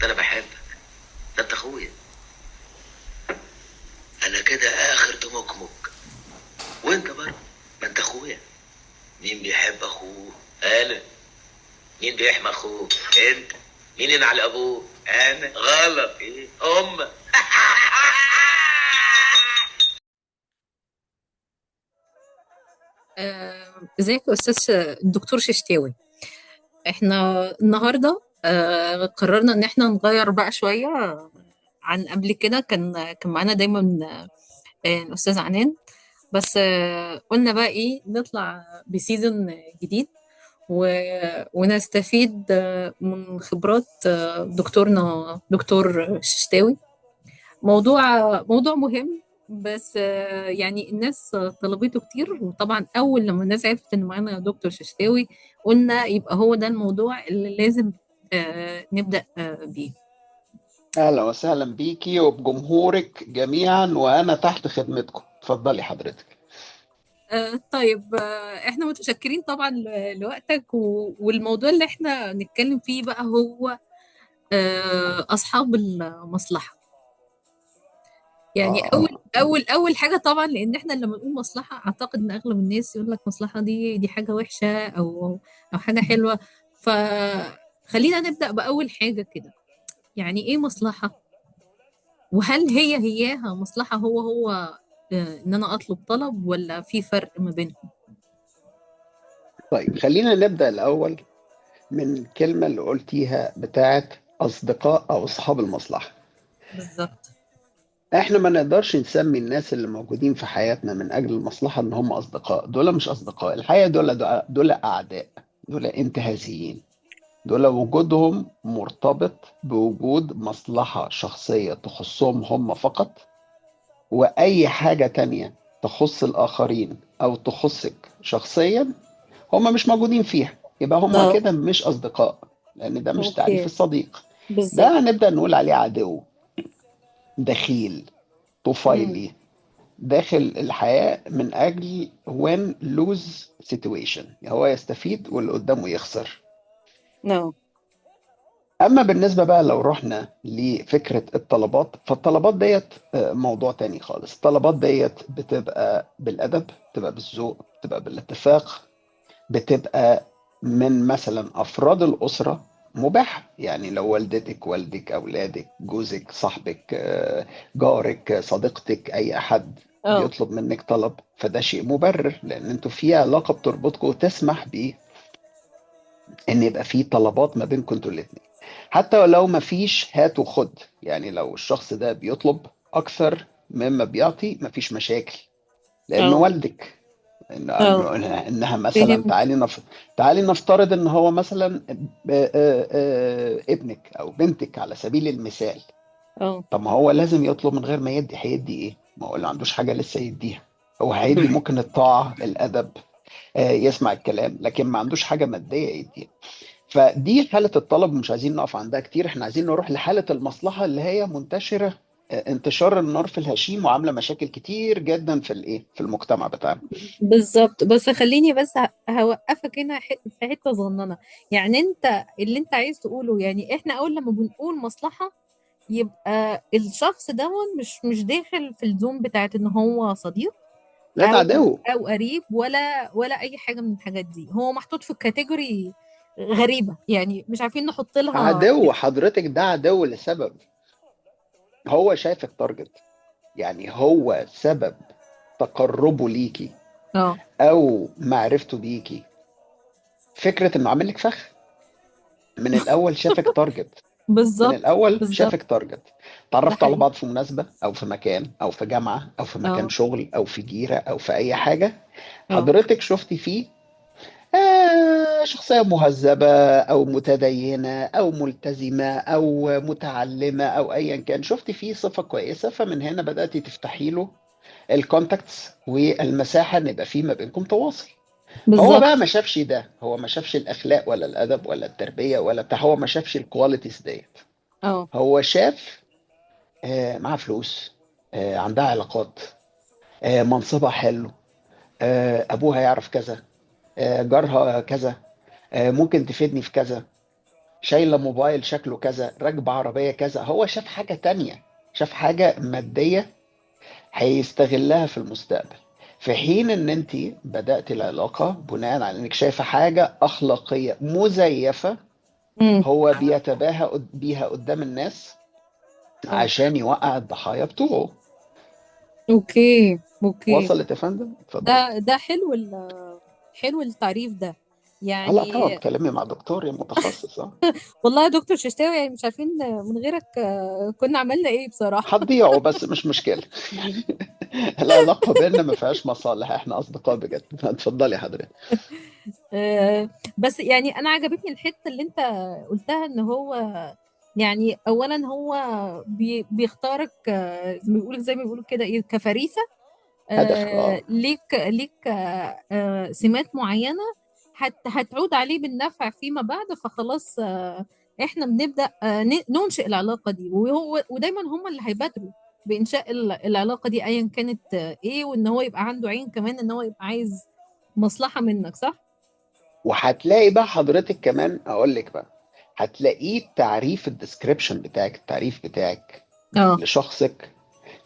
ده انا بحبك، ده انت اخويا. انا كده اخر تمكمك، وانت برضه ما انت اخويا. مين بيحب اخوه؟ انا. مين بيحمي اخوه؟ انت. مين ينعل ابوه؟ انا. غلط. ايه؟ امك. ازيك يا استاذ الدكتور ششتاوي. احنا النهارده قررنا ان احنا نغير بقى شويه عن قبل كده. كان معانا دايما الاستاذ عنان. بس قلنا بقى ايه، نطلع بسيزون جديد ونستفيد من خبرات دكتورنا دكتور ششتاوي. موضوع مهم. بس يعني الناس طلبته كتير، وطبعا اول لما الناس عرفت ان معانا دكتور ششتاوي قلنا يبقى هو ده الموضوع اللي لازم نبدأ بيه. أهلا وسهلا بيكي وبجمهورك جميعا، وأنا تحت خدمتكم. اتفضلي حضرتك. طيب، احنا متشكرين طبعا لوقتك، والموضوع اللي احنا نتكلم فيه بقى هو أصحاب المصلحة. يعني آه اول حاجه طبعا، لان احنا لما نقول مصلحه اعتقد ان اغلب الناس يقول لك مصلحه دي حاجه وحشه او حاجه حلوه. فخلينا نبدا باول حاجه كده. يعني ايه مصلحه؟ وهل هياها مصلحه هو ان انا اطلب طلب، ولا في فرق ما بينهم؟ طيب، خلينا نبدأ الأول من الكلمة اللي قلتيها بتاعت أصدقاء أو أصحاب المصلحة. بالظبط. إحنا ما نقدرش نسمي الناس اللي موجودين في حياتنا من أجل المصلحة إن هم أصدقاء. دول مش أصدقاء الحقيقة، دول أعداء، دول انتهازيين. دول وجودهم مرتبط بوجود مصلحة شخصية تخصهم هم فقط، وأي حاجة تانية تخص الآخرين أو تخصك شخصيا هم مش موجودين فيها. يبقى هم اه. كده مش أصدقاء، لأن ده مش تعريف اوكي. الصديق. بالظبط. ده هنبدأ نقول عليه عدو، دخيل، امم. طفيلي، داخل الحياة من أجل win lose situation، هو يستفيد واللي قدامه يخسر. نو. أما بالنسبة بقى لو رحنا لفكرة الطلبات، فالطلبات ديت موضوع تاني خالص. الطلبات ديت بتبقى بالأدب، بتبقى بالذوق، بتبقى بالاتفاق، بتبقى من مثلا أفراد الأسرة مباح. يعني لو والدتك، والدك، أولادك، جوزك، صاحبك، جارك، صديقتك، أي أحد اه. بيطلب منك طلب، فده شيء مبرر، لأن انتوا في علاقة بتربطكم وتسمح ان يبقى في طلبات ما بينكم انتوا الاتنين. حتى ولو ما فيش هات وخد، يعني لو الشخص ده بيطلب اكثر مما بيعطي مفيش مشاكل، لانه اه. والدك. اه. انها مثلا فهمت. تعالي نفترض ان هو مثلا ابنك او بنتك على سبيل المثال. اه. طب ما هو لازم يطلب من غير ما يدي، هيدي ايه؟ ما هو اللي عندوش حاجة لسه يديها. هو هيدي ممكن الطاعة، الادب، يسمع الكلام، لكن ما عندوش حاجة مادية يديها. فدي حالة الطلب مش عايزين نقف عندها كتير، احنا عايزين نروح لحالة المصلحة اللي هي منتشرة، انتشار النار في الهشيم، وعاملة مشاكل كتير جدا في المجتمع بتاعنا. بالظبط. بس خليني بس هوقفك هنا في حته صغننه. يعني انت اللي انت عايز تقوله، يعني احنا اول لما بنقول مصلحه يبقى الشخص ده مش داخل في الزوم بتاعت ان هو صديق لا، ده او عدو. او قريب، ولا اي حاجه من الحاجات دي. هو محطوط في كاتيجوري غريبه، يعني مش عارفين نحط لها عدو اسم. حضرتك، ده عدو لسبب. هو شايفك تارجت، يعني هو سبب تقربه ليكي اه. او معرفته بيكي، فكرة انه عامل لك فخ. من الاول شافك تارجت، من بالظبط. الاول بالظبط. شافك تارجت. ده تعرفتوا على حقيقي. بعض في مناسبة او في مكان او في جامعة او في مكان اه. شغل او في جيرة او في اي حاجة، اه. حضرتك شفتي فيه شخصية مهذبة أو متدينة أو ملتزمة أو متعلمة أو أيا كان، شفتي فيه صفة كويسة، فمن هنا بدأتي تفتحي له الكونتاكتس والمساحة إن يبقى فيه ما بينكم تواصل. هو بقى بالظبط. ما شافش ده، هو ما شافش الأخلاق ولا الأدب ولا التربية ولا بتاع، هو ما شافش الكواليتيز ديت. اه. هو شاف معاها فلوس، عندها علاقات، منصبها حلو، أبوها يعرف كذا، جارها كذا، ممكن تفيدني في كذا. شايله موبايل شكله كذا، راكبه عربيه كذا، هو شاف حاجه تانية، شاف حاجه ماديه هيستغلها في المستقبل. في حين ان انت بدأت العلاقة بناء على انك شايفة حاجة اخلاقية مزيفة، امم. هو بيتباهى بيها قدام الناس اه. عشان يوقع الضحايا بتوعه. اوكي. اوكي. وصلت يا فندم؟ اتفضلي. ده حلو حلو التعريف ده هلا يعني. طبعا بتكلمي مع دكتور يا متخصص. والله يا دكتور ششتاوي، يعني مش عارفين من غيرك كنا عملنا ايه بصراحة. هتضيعوا بس مش مشكلة. العلاقة بيننا ما فيهاش مصالح، احنا اصدقاء بجد. اتفضلي حضرتك. آه، بس يعني انا عجبتني الحتة اللي انت قلتها، ان هو يعني اولا هو بيختارك زي ما بيقولوا كده ايه كفريسة. هدف، ليك سمات معينة هتعود عليه بالنفع فيما بعد، فخلاص احنا بنبدأ ننشئ العلاقة دي، ودايما هم اللي هيبادروا بإنشاء العلاقة دي أيا كانت ايه، وان هو يبقى عنده عين كمان ان هو يبقى عايز مصلحة منك، صح؟ وهتلاقي بقى حضرتك كمان اقول لك بقى، هتلاقيه تعريف الديسكريبشن بتاعك، التعريف بتاعك اه. لشخصك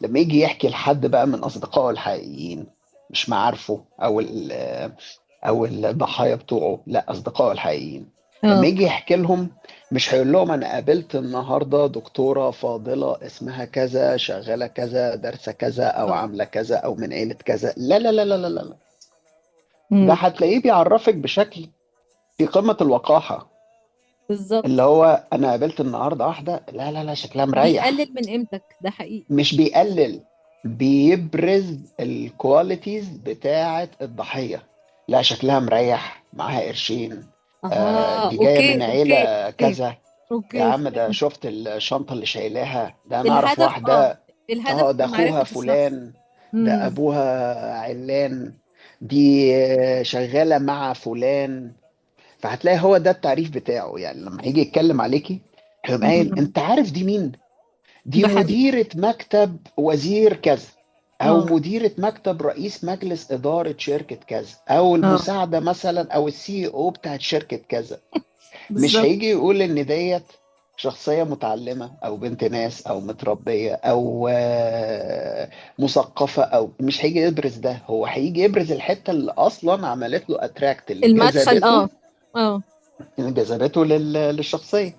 لما يجي يحكي لحد بقى من اصدقائه الحقيقيين، مش معارفه او الضحايا بتوعه، لا اصدقائه الحقيقيين، لما اه. يجي يحكي لهم مش هيقول لهم انا قابلت النهارده دكتوره فاضله اسمها كذا، شغاله كذا، دارسه كذا، او اه. عامله كذا، او من عيله كذا. لا لا لا لا لا لا. ده امم. هتلاقيه بيعرفك بشكل في قمه الوقاحه، اللي بالظبط. هو انا قابلت النهارده واحده، لا لا لا شكلها مريح. بيقلل من قيمتك، ده حقيقي. مش بيقلل، بيبرز الكواليتيز بتاعه الضحيه. لا شكلها مريح، معاها قرشين، اه. دي جايه من اوكي. اوكي. عيله اوكي. كذا. يا اوكي. عم ده فهمت. شفت الشنطه اللي شايلاها، ده انا اعرف الهدف اه واحده. الهدف اه ده من اخوها معرفة الشخص. فلان، ده امم. ابوها علان، دي شغاله مع فلان. فهتلاقي هو ده التعريف بتاعه، يعني لما هيجي يتكلم عليكي هيقوم قايل امم. انت عارف دي مين؟ دي ده حقيقي. مديرة مكتب وزير كذا، او اه. مديرة مكتب رئيس مجلس إدارة شركة كذا، او اه. المساعدة مثلا، او السي او بتاعت شركة كذا. مش بالظبط. هيجي يقول ان ديت شخصية متعلمة او بنت ناس او متربية او مثقفة، او مش هيجي يبرز ده، هو هيجي يبرز الحتة اللي اصلا عملت له اتراكت، اللي المدخل. جذبته، اه. اه. للشخصية.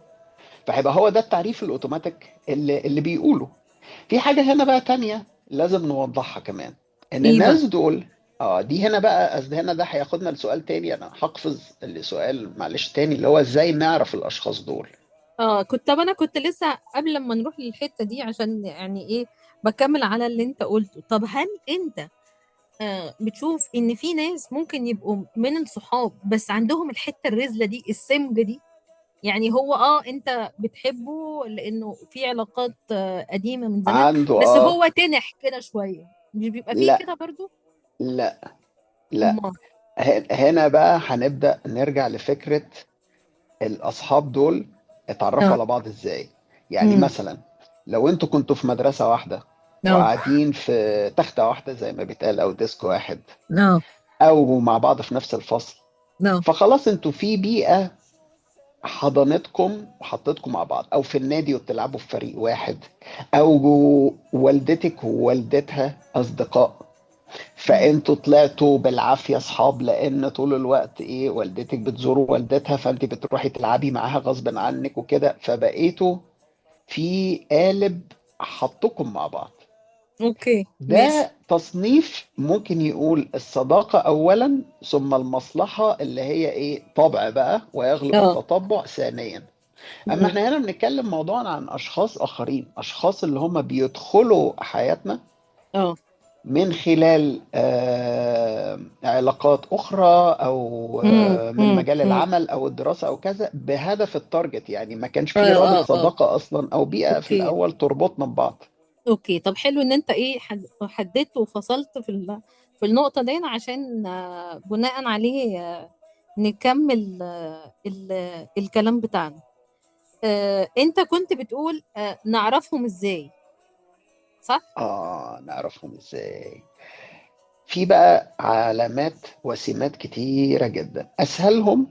فهيبقى هو ده التعريف الاوتوماتيك اللي بيقوله. في حاجة هنا بقى تانية لازم نوضحها كمان، ان ايه بقى؟ الناس دول، دي هنا بقى، قصدي هنا ده هياخدنا لسؤال تاني، انا هقفز السؤال معلش تاني، اللي هو ازاي نعرف الاشخاص دول. اه. طب انا كنت لسه قبل ما نروح للحتة دي، عشان يعني ايه بكمل على اللي انت قلته. طب هل انت بتشوف ان في ناس ممكن يبقوا من الصحاب بس عندهم الحتة الرزلة دي، السمجة دي؟ يعني هو انت بتحبه لانه في علاقات قديمة من زمان، عنده بس هو تنح كده شوية، مش بيبقى فيه لا كده برضو؟ لا لا. ما. هنا بقى هنبدأ نرجع لفكرة الاصحاب دول اتعرفوا اه. على بعض ازاي. يعني امم. مثلا لو انتوا كنتوا في مدرسة واحدة، اه. وقاعدين في تختة واحدة زي ما بيتقال، او ديسك واحد، اه. او مع بعض في نفس الفصل، اه. فخلاص انتوا في بيئة حضنتكم وحطيتكم مع بعض، او في النادي وبتلعبوا في فريق واحد، او والدتك ووالدتها اصدقاء، مم. فانتوا طلعتوا بالعافيه اصحاب، لان طول الوقت ايه، والدتك بتزور والدتها، فانت بتروحي تلعبي معاها غصب عنك وكده، فبقيتوا في قالب حطكم مع بعض. اوكي. ماشي. ده تصنيف ممكن يقول الصداقة أولا، ثم المصلحة اللي هي إيه، طبع بقى ويغلب اه. التطبع ثانيا. أما مم. إحنا هنا بنتكلم موضوعا عن أشخاص آخرين، أشخاص اللي هم بيدخلوا حياتنا اه. من خلال علاقات أخرى، أو من مجال مم. العمل أو الدراسة أو كذا، بهدف التارجت، يعني ما كانش اه. فيه رابط اه. صداقة أصلا أو بيئة في اوكي. الأول تربطنا ببعض. اوكي. طب حلو ان انت ايه حددت وفصلت في النقطة دي، عشان بناء عليه نكمل الكلام بتاعنا. انت كنت بتقول نعرفهم ازاي، صح؟ نعرفهم إزاي؟ في بقى علامات وسمات كتيرة جدا، أسهلهم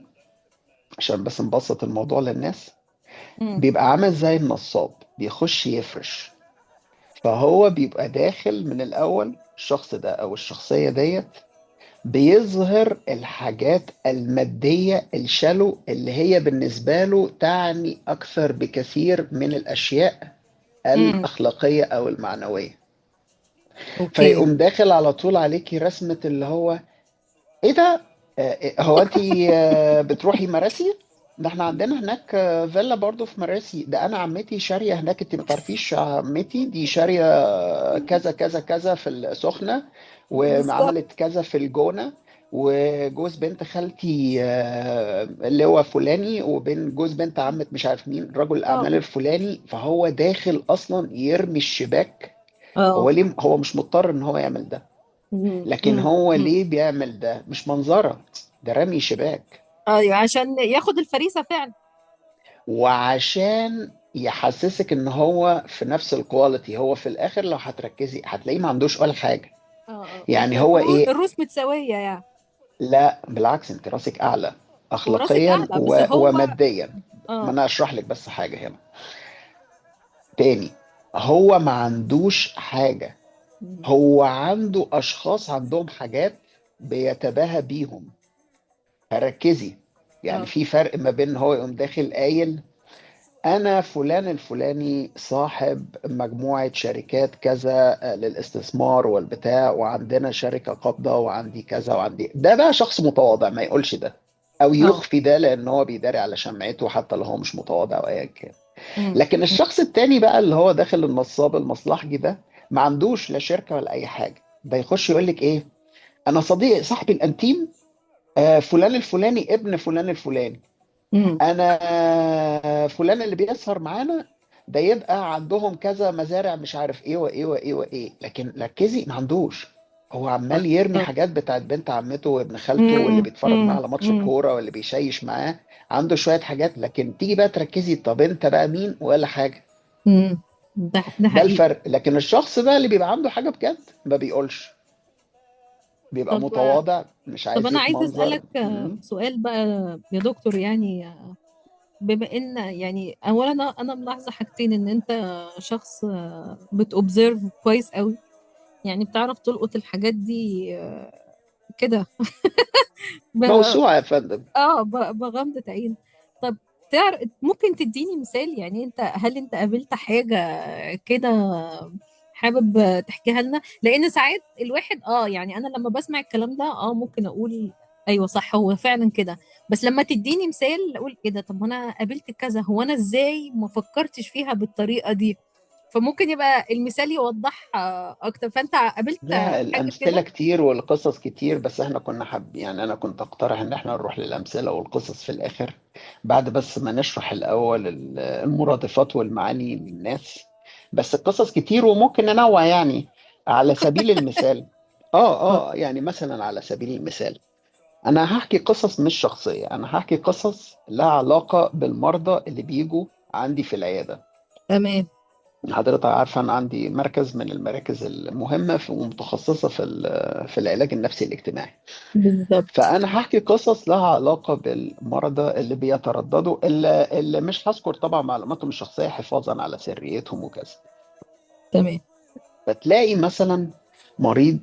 عشان بس نبسط الموضوع للناس، مم. بيبقى عامل زي النصاب بيخش يفرش. فهو بيبقى داخل من الأول، الشخص ده أو الشخصية ديت بيظهر الحاجات المادية الشلو اللي هي بالنسبة له تعني أكثر بكثير من الأشياء مم. الأخلاقية أو المعنوية. اوكي. فيقوم داخل على طول عليكي رسمة اللي هو إيه ده؟ هو أنت بتروحي مراسي؟ ده احنا عندنا هناك فيلا برضو في مراسي، ده انا عمتي شاريه هناك، انت ما تعرفيش عمتي دي شاريه كذا كذا كذا في السخنه، بالظبط. وعملت كذا في الجونه، وجوز بنت خالتي اللي هو فلاني، وبين جوز بنت عمة مش عارف مين رجل اه. الاعمال الفلاني. فهو داخل اصلا يرمي الشباك. هو اه. ليه هو مش مضطر ان هو يعمل ده، مم. لكن مم. هو مم. ليه بيعمل ده؟ مش منظرة، ده رمي شباك. ايوه، عشان ياخد الفريسة فعلا. وعشان يحسسك ان هو في نفس الكواليتي، هو في الاخر لو هتركزي هتلاقيه ما عندوش ولا حاجه. اه. اه، يعني هو ايه؟ الروس متساوية يعني. لا بالعكس، انت راسك اعلى وراسك اخلاقيا اعلى بس هو. وماديا. ما اه. انا اشرح لك بس حاجه هنا تاني. هو ما عندوش حاجه، مم. هو عنده اشخاص عندهم حاجات بيتباهى بيهم. فركزي، يعني اه. في فرق ما بين هو يقوم داخل قايل أنا فلان الفلاني صاحب مجموعة شركات كذا للاستثمار والبتاع، وعندنا شركة قابضة وعندي كذا وعندي، ده بقى شخص متواضع ما يقولش ده، أو اه. يخفي ده لأن هو بيداري على شمعته حتى لو هو مش متواضع أو أيا كان. مم. لكن الشخص التاني بقى اللي هو داخل النصاب المصلحجي ده، ما عندوش لا شركة ولا أي حاجة، ده يخش يقول لك إيه؟ أنا صديق صاحبي الأنتيم فلان الفلاني ابن فلان الفلاني، مم. انا فلان اللي بيسهر معانا ده يبقى عندهم كذا مزارع مش عارف ايه وايه وايه وايه. لكن ركزي ما عندوش، هو عمال يرمي اه. حاجات بتاعت بنت عمته وابن خالته واللي مم. بيتفرج معاه مم. على ماتش مم. الكوره واللي بيشيش معاه، عنده شويه حاجات. لكن تيجي بقى تركزي، طب انت بقى مين ولا حاجه؟ مم. ده ده حقيقي. الفرق. لكن الشخص بقى اللي بيبقى عنده حاجه بجد ما بيقولش، بيبقى طب متواضع مش طب عايز انا عايزه يتمنظر. اسالك سؤال بقى يا دكتور، يعني بما ان يعني اولا انا ملاحظه حاجتين، ان انت شخص بتوبزرف كويس قوي، يعني بتعرف تلقط الحاجات دي كده ب- موسوعه يا فندم. بغمضة عين. طب ممكن تديني مثال؟ يعني هل انت قابلت حاجة كده حابب تحكيها لنا؟ لان ساعات الواحد يعني انا لما بسمع الكلام ده ممكن اقول ايوه صح، هو فعلا كده. بس لما تديني مثال اقول ايه ده، طب انا قابلت كذا، هو انا ازاي ما فكرتش فيها بالطريقة دي؟ فممكن يبقى المثال يوضح اكتر. فانت قابلت لا حاجة الأمثلة كده؟ كتير والقصص كتير، بس احنا كنا يعني أنا كنت أقترح إن احنا نروح للأمثلة والقصص في الآخر، بعد بس ما نشرح الأول المرادفات والمعاني للناس. بس القصص كتير وممكن ننوع يعني. على سبيل المثال، اه. يعني مثلا على سبيل المثال، أنا هحكي قصص مش شخصية، أنا هحكي قصص لها علاقة بالمرضى اللي بيجوا عندي في العيادة. تمام. حضرتك عارفة أنا عندي مركز من المراكز المهمة ومتخصصة في العلاج النفسي الاجتماعي. بالظبط. فأنا هحكي قصص لها علاقة بالمرضى اللي بيترددوا، اللي مش هذكر طبعا معلوماتهم الشخصية حفاظا على سريتهم وكذا. تمام. فتلاقي مثلا مريض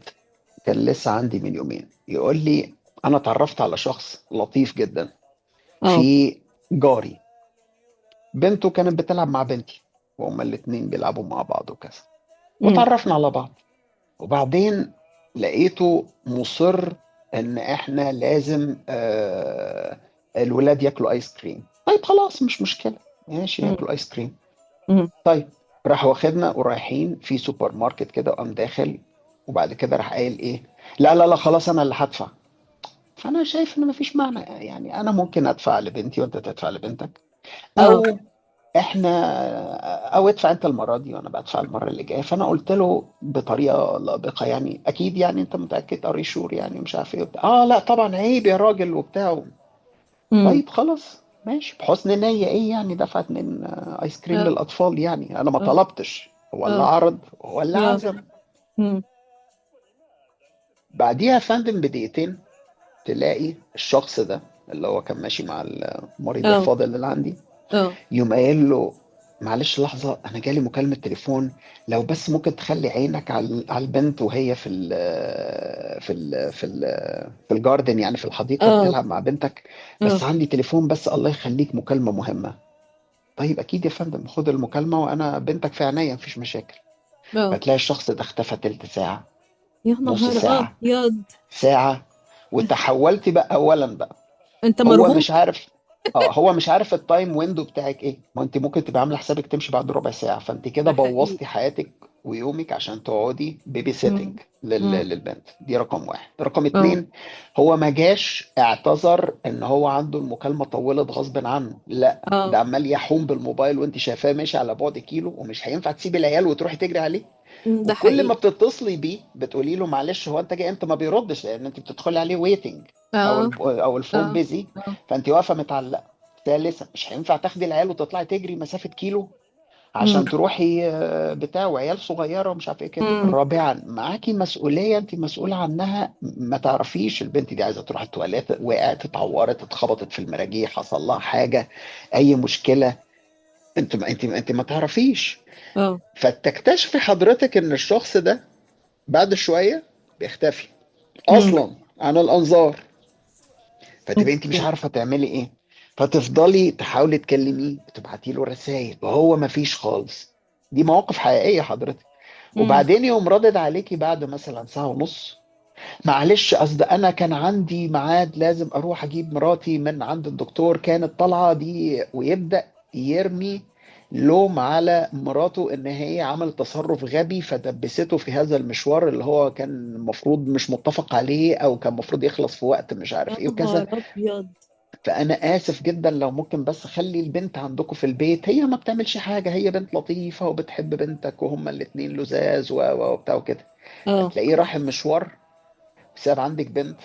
كان لسه عندي من يومين يقول لي أنا اتعرفت على شخص لطيف جدا اه. في جاري، بنته كانت بتلعب مع بنتي وهما الاتنين بيلعبوا مع بعض وكذا، امم. وتعرفنا على بعض. وبعدين لقيته مصر ان احنا لازم الولاد ياكلوا ايس كريم. طيب خلاص مش مشكلة، ماشي امم. ياكلوا ايس كريم. امم. طيب راح واخدنا ورايحين في سوبر ماركت كده وقام داخل، وبعد كده راح قايل ايه؟ لا لا لا خلاص انا اللي هدفع. فانا شايف ان مفيش معنى، يعني انا ممكن ادفع لبنتي وانت تدفع لبنتك، اه. او احنا، او ادفع انت المره دي وانا بدفع المره اللي جايه. فانا قلت له بطريقه لائقه يعني اكيد يعني انت متاكد اري شور يعني مش عارف ايه وبتاع. اه لا طبعا عيب يا راجل وبتاع. امم. طيب خلاص ماشي بحسن نيه، ايه يعني دفعت من ايس كريم اه. للاطفال؟ يعني انا ما اه. طلبتش، هو اللي اه. عرض هو اللي اه. عزم. امم. بعديها يا فندم بدقيقتين تلاقي الشخص ده اللي هو كان ماشي مع المريض اه الفاضل اللي عندي، اه يوم قايل له معلش لحظة أنا جالي مكالمة تليفون، لو بس ممكن تخلي عينك على البنت وهي في الجاردن، يعني في الحديقة اه بتلعب مع بنتك، بس اه عندي تليفون بس الله يخليك مكالمة مهمة. طيب أكيد يا فندم، خد المكالمة وأنا بنتك في عينيا مفيش مشاكل. اه. فتلاقي الشخص ده اختفى تلت ساعة، يا نص نهار ساعة، ابيض. ساعة. وتحولت بقى أولا بقى، انت هو مرهوب. مش عارف، اه هو مش عارف التايم ويندو بتاعك ايه. ما انت ممكن تبقى عامله حسابك تمشي بعد ربع ساعه، فانت كده ده حقيقي. بوظتي حياتك ويومك عشان تقعدي بيبي سيتنج مم. مم. للبنت دي. رقم واحد. رقم اه اتنين، هو ما جاش اعتذر ان هو عنده المكالمه طولت غصب عنه، لا اه. ده عمال يحوم بالموبايل وانت شايفاه ماشي على بعد كيلو، ومش هينفع تسيبي العيال وتروحي تجري عليه. ده وكل ما حقيقي. بتتصلي بيه بتقولي له معلش هو انت جاي امتى، ما بيردش لان انت بتدخلي عليه ويتنج، او اه او الفون اه بيزي، اه. فانت واقفه متعلقه. ثالثا، مش هينفع تاخدي العيال وتطلعي تجري مسافه كيلو مم. عشان تروحي بتاع، وعيال صغيره ومش عارف ايه كده. مم. رابعا، معاكي مسؤوليه انت مسؤوله عنها، ما تعرفيش البنت دي عايزه تروح التواليت، وقعت، اتعورت، اتخبطت في المراجيح، حصل لها حاجه، اي مشكله، انت ما تعرفيش. اه. فتكتشفي حضرتك ان الشخص ده بعد شويه بيختفي مم. اصلا عن الانظار، فتبقى انت مش اوكي. عارفه تعملي ايه. فتفضلي تحاولي تكلميه، تبعتي له رسائل وهو ما فيش خالص. دي مواقف حقيقيه حضرتك. مم. وبعدين يقوم ردد عليكي بعد مثلا ساعه ونص، معلش اصل انا كان عندي ميعاد لازم اروح اجيب مراتي من عند الدكتور، كانت طالعه دي، ويبدا يرمي لوم على مراته ان هي عملت تصرف غبي فدبسته في هذا المشوار اللي هو كان المفروض مش متفق عليه، او كان المفروض يخلص في وقت مش يا عارف ايه نهار وكذا. ابيض. فانا اسف جدا، لو ممكن بس خلي البنت عندكم في البيت، هي ما بتعملش حاجه، هي بنت لطيفه وبتحب بنتك وهما الاتنين لزاز وبتاع وكده. اه. فتلاقيه راح المشوار بسبب عندك بنت.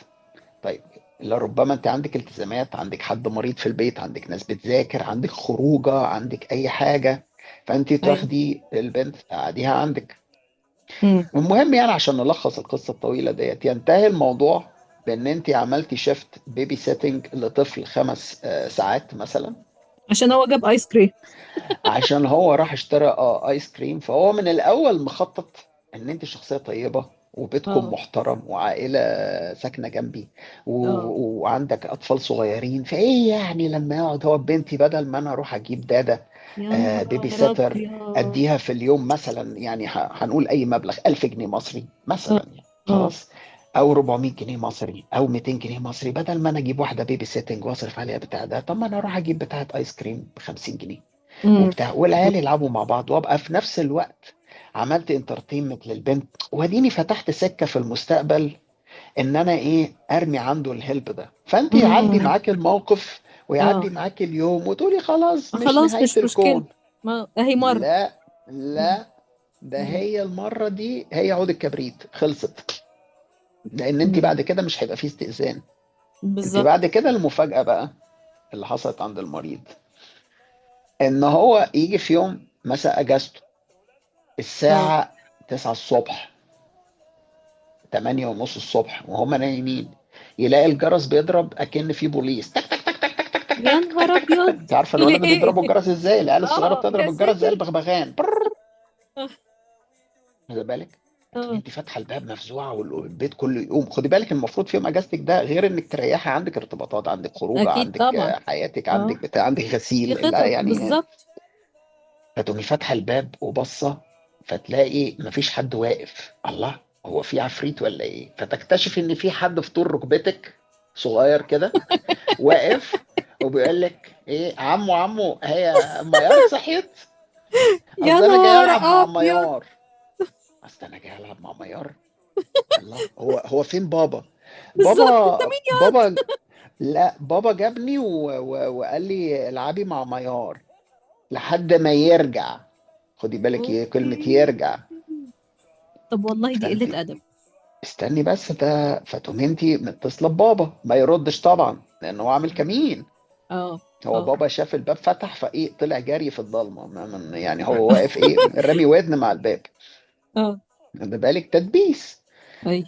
طيب، لربما انت عندك التزامات، عندك حد مريض في البيت، عندك ناس بتذاكر، عندك خروجه، عندك اي حاجه، فانت ايوه. تاخدي البنت تقعديها عندك. مم. المهم يعني عشان نلخص القصه الطويله ديت، ينتهي الموضوع بان انت عملتي شيفت بيبي سيتنج لطفل 5 ساعات مثلا، عشان هو جاب ايس كريم. عشان هو راح اشترى ايس كريم. فهو من الاول مخطط ان انت شخصيه طيبه وبيتكم اه محترم وعائله ساكنه جنبي اه. وعندك اطفال صغيرين، فايه يعني لما يقعد هو بنتي بدل ما انا اروح اجيب دادا يا بيبي نهار سيتر ابيض. اديها في اليوم مثلا، يعني هنقول اي مبلغ 1000 جنيه مصري اه مثلا يعني، اه. خلاص، او 400 جنيه مصري او 200 جنيه مصري، بدل ما انا اجيب واحده بيبي سيتنج واصرف عليها بتاع ده، طب ما انا اروح اجيب بتاعه ايس كريم ب 50 جنيه مم. وبتاع، والعيال يلعبوا مع بعض، وابقى في نفس الوقت عملت انترتينمنت للبنت، واديني فتحت سكه في المستقبل ان انا ايه ارمي عنده الهلب ده. فانت يعدي مم. معاك الموقف اه. ويعدي معاك اليوم وتقولي خلاص مش خلاص نهايه مش مشكلة. الكون. ما اهي مرة. لا مم. لا، ده مم. هي المره دي هي عود الكبريت خلصت، لان انت مم. بعد كده مش هيبقى فيه استئذان. انت بالظبط. بعد كده المفاجاه بقى اللي حصلت عند المريض، ان هو يجي في يوم مساء اجازته اه. الساعه 9 الصبح، 8 ونص الصبح وهم نايمين، يلاقي الجرس بيضرب اكن في بوليس، تك تك تك تك تك تك يا تك تك نهار تك تك تك. ابيض. انت عارفه الولاد ليه؟ بيضربوا الجرس ازاي؟ العيال الصغيره اه بتضرب يا الجرس زي ساتر. البغبغان، برر. اه خدي بالك، هتقومي اه. انت فاتحه الباب مفزوعه والبيت كله يقوم. خدي بالك المفروض في يوم اجازتك ده غير انك تريحي، عندك ارتباطات، عندك خروجه، اكيد عندك طبعا. حياتك، اه. عندك بتاع، عندك في غسيل لا خطط يعني. بالظبط. فتقومي فاتحه الباب وبصه، فتلاقي مفيش حد واقف، الله هو في عفريت ولا ايه؟ فتكتشف ان في حد في طول ركبتك صغير كده واقف وبيقول لك ايه، عمو عمو هي ميار صحيت؟ يا اصل انا جاي نهار العب مع ابيض. ميار، اصل انا جاي العب مع ميار. الله، هو فين بابا؟ بالظبط. انت بابا مين يا واد؟ بابا لا بابا جابني وقال لي العبي مع ميار لحد ما يرجع. خدي بالك ايه كلمة اوكي. يرجع. طب والله دي فانت قلة ادب. استني بس ده، فتقوم انت متصله ببابا ما يردش طبعا لانه هو عامل كمين. اه هو اه. بابا شاف الباب فتح فايه طلع جري في الضلمه، يعني هو واقف ايه رامي ودن مع الباب. اه. خد بالك تدبيس. اي.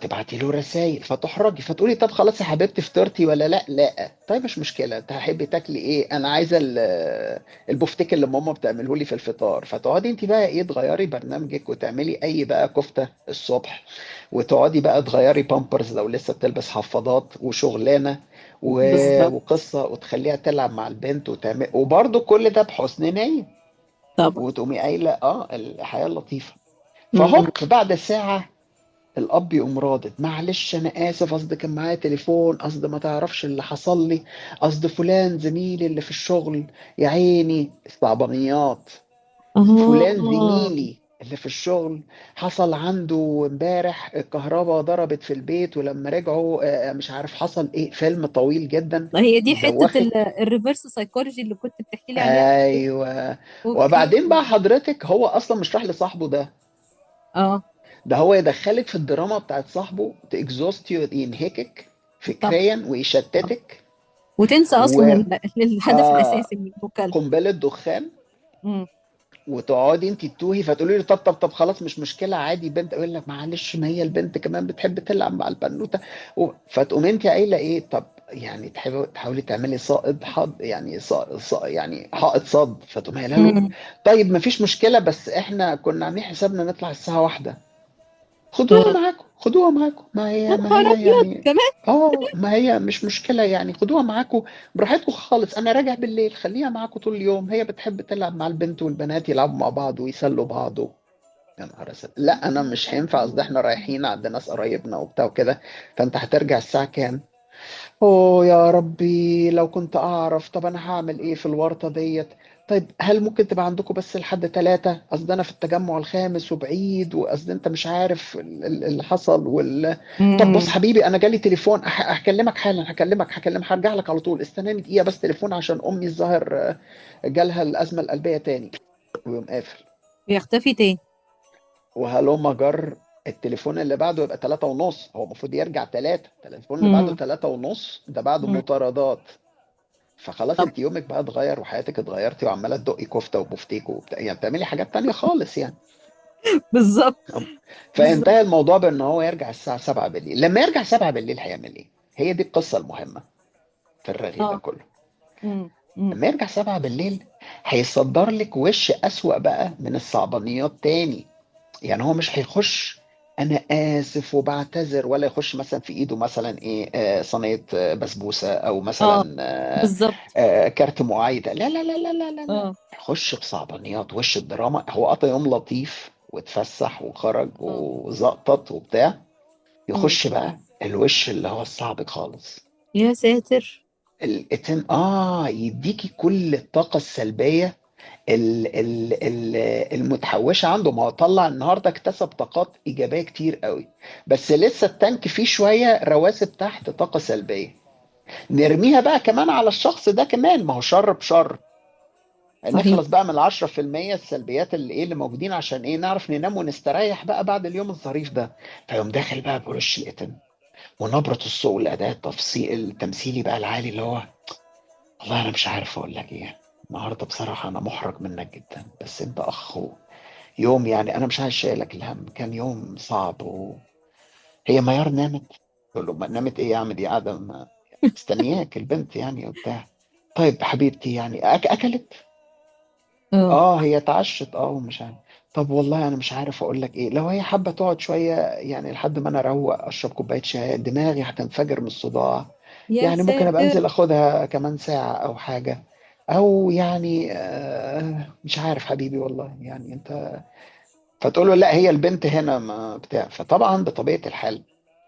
تبعتي له رسائل فتحرجي، فتقولي طب خلاص يا حبيبتي فطرتي ولا لا؟ لا. طيب مش مشكله، انت هتحبي تاكلي ايه؟ انا عايزه البفتيك اللي ماما بتعمله لي في الفطار. فتقعدي انت بقى ايه، تغيري برنامجك وتعملي اي بقى كفته الصبح، وتقعدي بقى تغيري بامبرز لو لسه بتلبس حفاضات، وشغلانه بالظبط. وقصه، وتخليها تلعب مع البنت وتعمل، وبرده كل ده بحسن نيه. طبعا. وتقومي قايله الحياه لطيفه. مم. فهوب بعد ساعه الاب يقوم رادد: معلش انا اسف، قصدي كان معايا تليفون، قصدي ما تعرفش اللي حصل لي، قصدي فلان زميلي اللي في الشغل، يا عيني الصعبانيات. فلان اه، زميلي اللي في الشغل حصل عنده امبارح الكهرباء ضربت في البيت، ولما رجعوا مش عارف حصل ايه. فيلم طويل جدا ما هي دي حتة يدوخك. الريفرس سايكولوجي اللي كنت بتحكي لي عليها قبل كده. ايوه. اوكي. وبعدين بقى حضرتك هو اصلا مش راح لصاحبه ده، اه. ده هو يدخلك في الدراما بتاعت صاحبه، تكزوست ينهكك طبعا. فكريا ويشتتك. وتنسى اصلا و الهدف آه الاساسي من المكالمة. قنبلة دخان. مم. وتقعدي انت تتوهي، فتقولي له طب خلاص مش مشكلة عادي، بنت. اقول لك معلش، ما هي البنت كمان بتحب تلعب مع البنوتة. فتقوم انت قايلة ايه؟ طب يعني تحاولي تعملي صائد حد، يعني يعني حائط صد. فتقوم قايله له: مم. طيب مفيش مشكلة، بس احنا كنا عاملين حسابنا نطلع الساعة واحدة. خدوها اه. معاكم، خدوها معاكم، ما يا هي ما نهار هي ابيض يعني. كمان. ما هي مش مشكلة يعني، خدوها معاكم براحتكم خالص، انا راجع بالليل، خليها معاكم طول اليوم، هي بتحب تلعب مع البنت والبنات يلعبوا مع بعض ويسلوا بعض يا نهار اسود. لا انا مش هينفع، قصدي احنا رايحين عند ناس قرايبنا وبتاع وكده. فانت هترجع الساعة كام؟ اوه يا ربي لو كنت اعرف، طب انا هعمل ايه في الورطة ديت؟ طيب هل ممكن تبقى عندكم بس لحد 3؟ قصدي انا في التجمع الخامس وبعيد، وقصدي انت مش عارف اللي حصل طب بص مم. حبيبي، انا جالي تليفون، هكلمك حالا، هرجع لك على طول، استناني دقيقة بس، تليفون عشان امي الظاهر جالها الازمة القلبية تاني. ويقوم قافل. بيختفي تاني. وهلوم جر. التليفون اللي بعده يبقى 3:30، هو المفروض يرجع 3. التليفون اللي بعده مم. 3:30 ده بعده مم. مطاردات. فخلاص طب. انت يومك بقى اتغير وحياتك اتغيرتي، وعماله تدقي كفته وبفتيك وبتاع، يعني بتعملي حاجات تانية خالص يعني. بالظبط. بالظبط. فانتهى الموضوع بان هو يرجع الساعه 7 بالليل. لما يرجع 7 بالليل هيعمل ايه؟ هي دي القصه المهمه في الرغي ده اه. كله. مم. مم. لما يرجع 7 بالليل هيصدر لك وش اسوأ بقى من الصعبانيات تاني. يعني هو مش هيخش انا اسف وبعتذر، ولا يخش مثلا في ايده مثلا ايه صينيه بسبوسه، او اه. مثلا بالظبط. كارت معايده. لا لا لا لا لا لا لا. اه. يخش بصعبانيات وش الدراما. هو قضى يوم لطيف واتفسح وخرج اه. وزقطط وبتاع، مم. يخش بقى الوش اللي هو الصعب خالص. يا ساتر. يديكي كل الطاقه السلبيه ال المتحوشه عنده. ما هو طلع النهارده اكتسب طاقات ايجابيه كتير قوي، بس لسه التانك فيه شويه رواسب تحت طاقه سلبيه. نرميها بقى كمان على الشخص ده كمان، ما هو شر بشر. صحيح. نخلص بقى من 10% السلبيات اللي اللي موجودين، عشان ايه؟ نعرف ننام ونستريح بقى بعد اليوم الظريف ده. فيقوم داخل بقى بوش الاتم، ونبرة الصوت والأداء التمثيلي بقى العالي، اللي هو: والله أنا مش عارف أقول لك إيه النهاردة، بصراحة أنا محرج منك جدا، بس أنت أخ، يوم يعني انا مش عايز شايلك الهم، كان يوم صعب. هي ميار نامت؟ تقول له: ما نامت ايه يا عم، دي قاعده مستنياك البنت يعني وبتاع. طيب حبيبتي يعني اكلت؟ اه. هي اتعشت ومش عارف. طب والله انا مش عارف اقول لك ايه، لو هي حابه تقعد شويه يعني لحد ما انا اروق اشرب كوبايه شاي، دماغي هتنفجر من الصداع. يا يعني ممكن ابقى ساتر. انزل اخدها كمان ساعه او حاجه، او يعني مش عارف حبيبي والله يعني انت. فتقول له: لا هي البنت هنا ما بتاع. فطبعا بطبيعه الحال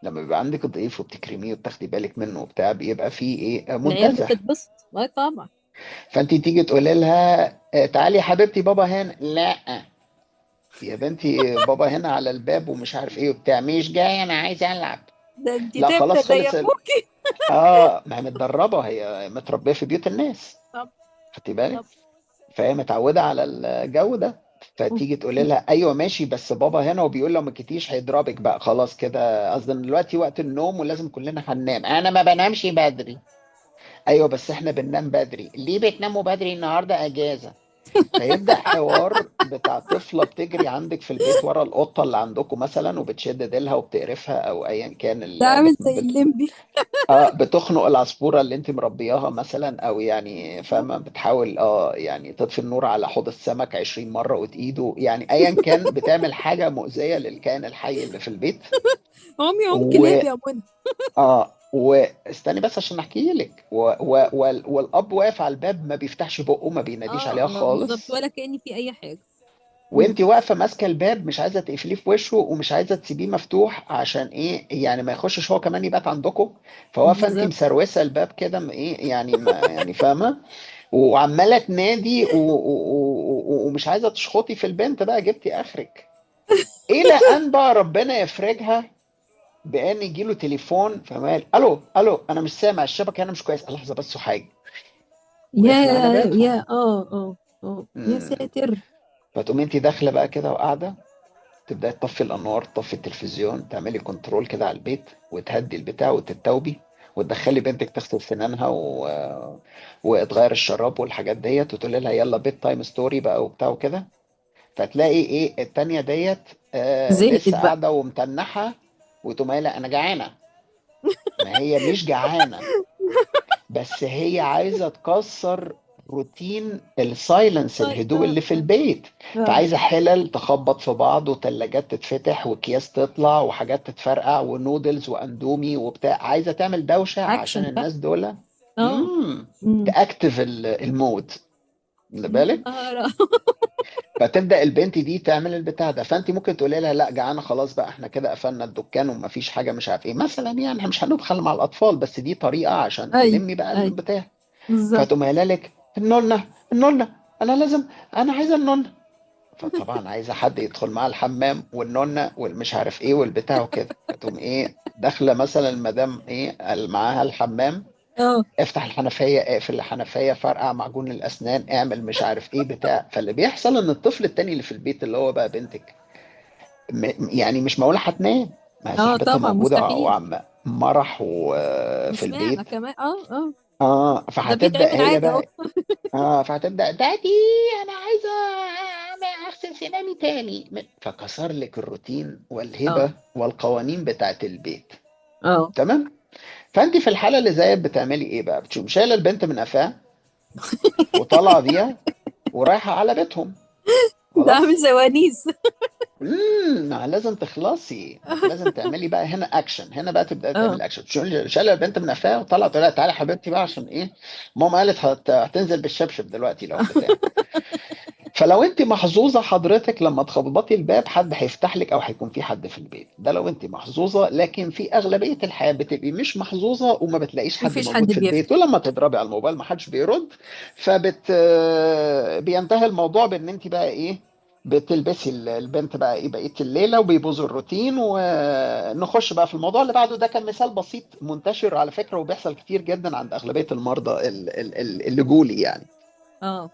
لما بيبقى عندك ضيف وبتكرميه وبتاخدي بالك منه وبتاع، بيبقى فيه ايه العيال منتزه. بتتبسط، اه طبعا. فانت تيجي تقولي لها: تعالي يا حبيبتي بابا هنا. لا يا بنتي، بابا هنا على الباب ومش عارف ايه وبتاع، مش جاي انا عايز العب. ده انت لا تبقى خلاص زي خلص ابوكي. ما هي متدربه، هي متربيه في بيوت الناس. طب. خدتي بالك؟ طب. فهي متعوده على الجو ده. فتيجي تقولي اوكي. لها: ايوه ماشي، بس بابا هنا وبيقول لو ما كتيش هيضربك بقى، خلاص كده، قصدي إن دلوقتي وقت النوم ولازم كلنا هننام. انا ما بنامش بدري. ايوه بس احنا بننام بدري. ليه بتناموا بدري؟ النهارده اجازه. فيبدأ حوار بتاع طفلة بتجري عندك في البيت ورا القطة اللي عندكم مثلا، وبتشد ديلها وبتقرفها او ايا كان ده عامل زي الليمبي. بتخنق العصفورة اللي انت مربياها مثلا، او يعني فاهمة بتحاول يعني تطفي النور على حوض السمك 20 مرة وتأيده، يعني ايا كان بتعمل حاجة مؤذية للكائن الحي اللي في البيت. هم يوم و كلاب يا منى. واستني بس عشان احكي لك، والاب واقف على الباب ما بيفتحش بقه، ما بيناديش عليها بالظبط، خالص، ولا كأني في اي حاجة. مم. وانت واقفه ماسكه الباب مش عايزه تقفليه في وشه، ومش عايزه تسيبيه مفتوح عشان ايه يعني ما يخشش هو كمان يبات عندكم. فواقفه انت بالظبط. مسروسه الباب كده ايه يعني ما يعني فاهمه، وعماله تنادي ومش عايزه تشخطي في البنت، بقى جبتي اخرك. الى ان بقى ربنا يفرجها بان يجيله تليفون، فمال الو الو انا مش سامع الشبكه هنا مش كويس، لحظه بس حاجه، يا وقفنا على بابها. يا مم. ساتر. فتقومي انت داخله بقى كده وقاعده، تبداي تطفي الانوار، تطفي التلفزيون، تعملي كنترول كده على البيت، وتهدي البتاع وتتوبي، وتدخلي بنتك تغسل سنانها وتغير الشراب والحاجات ديت، وتقولي لها يلا بيت تايم ستوري بقى وبتاع وكده. فتلاقي ايه التانية ديت زهقت لسه بقى. قاعدة ومتنحة، وتقوم قايلة انا جعانة. ما هي مش جعانة، بس هي عايزة تكسر روتين السايلنس، طيب. الهدوء اللي في البيت. اه فعايزة حلل تخبط في بعض، وتلاجات تتفتح، واكياس تطلع، وحاجات تتفرقع، ونودلز واندومي وبتاع، عايزة تعمل دوشة عشان اكشن بقى. الناس دول اه. مم. تأكتف المود، اللي يا بالك. نهار. فتبدأ البنت دي تعمل البتاع ده، فانت ممكن تقولي لها لا جعانه خلاص بقى، احنا كده قفلنا الدكان ومفيش حاجه مش عارف ايه مثلا، يعني احنا مش هندخل مع الاطفال، بس دي طريقه عشان اي تلمي بقى اي البتاع. بالظبط. فتقوم قايله لك النونه النونه، انا لازم، انا عايزه النونه. فطبعا عايزه حد يدخل معاها الحمام والنونه والمش عارف ايه والبتاع وكده، فتقوم ايه داخله مثلا المدام ايه معاها الحمام، اه افتح الحنفيه، اقفل الحنفيه، فرقع معجون الاسنان، اعمل مش عارف ايه بتاع. فاللي بيحصل ان الطفل التاني اللي في البيت اللي هو بقى بنتك يعني مش معقوله هتنام، ما هي اه صاحبتها طبعا موجوده مستحيل. وعم مرح وفي وسمعنا البيت. كمان. اه ده فهتبدا بيتعمل هي عادي اهو. بقى فهتبدأ دادي انا عايزة اغسل سناني تاني، فكسر لك الروتين اه والهبة والقوانين بتاعت البيت. اه تمام. فانت في الحالة اللي زيك بتعملي ايه بقى؟ بتشوف شايلة البنت من قفاها وطالعة بيها ورايحة على بيتهم. ده عامل خلاص. زي ونيس. ما لازم تخلصي، ما انت لازم تعملي بقى هنا اكشن، هنا بقى تبدأ اه تعمل اكشن، شايلة البنت من قفاها وطالعة تقول لها تعالي يا حبيبتي بقى عشان ايه، ماما قالت هتنزل بالشبشب دلوقتي لو بتاع. فلو انت محظوظه حضرتك لما تخبطي الباب حد هيفتح لك، او هيكون في حد في البيت ده لو انت محظوظه، لكن في اغلبيه الحياه بتبقي مش محظوظه وما بتلاقيش حد مفيش حد موجود في البيت، بيفتح. ولما تضربي على الموبايل ما حدش بيرد. بينتهي الموضوع بان انت بقى ايه، بتلبسي البنت بقى ايه بقيه الليله، وبيبوظ الروتين، ونخش بقى في الموضوع اللي بعده. ده كان مثال بسيط منتشر على فكره، وبيحصل كتير جدا عند اغلبيه المرضى اللي جولي يعني. اه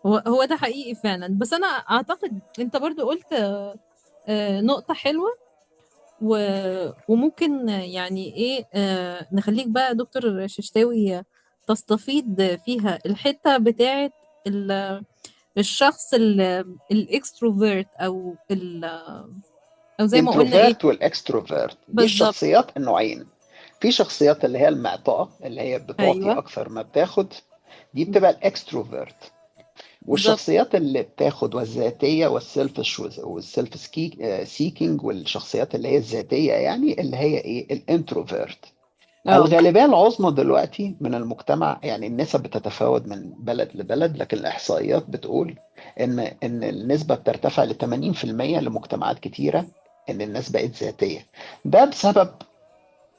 هو ده حقيقي فعلا، بس انا اعتقد انت برضو قلت نقطة حلوة. وممكن يعني ايه نخليك بقى دكتور ششتاوي تستفيد فيها الحتة بتاعت الشخص الاكستروفيرت او زي ما قلنا ايه. الانتروفيرت والاكستروفيرت دي بالظبط. الشخصيات النوعين. في شخصيات اللي هي المعطاءة اللي هي بتعطي ايوه اكثر ما بتاخد، دي بتبقى الاكستروفيرت. بالظبط. والشخصيات اللي بتاخد والذاتية والسيلف سيكينج، والشخصيات اللي هي الذاتية يعني اللي هي ايه الانتروفيرت. اه الغالبية العظمى دلوقتي من المجتمع، يعني النسب بتتفاوت من بلد لبلد، لكن الإحصائيات بتقول إن النسبة بترتفع ل 80% لمجتمعات كتيرة، إن الناس بقت ذاتية. ده بسبب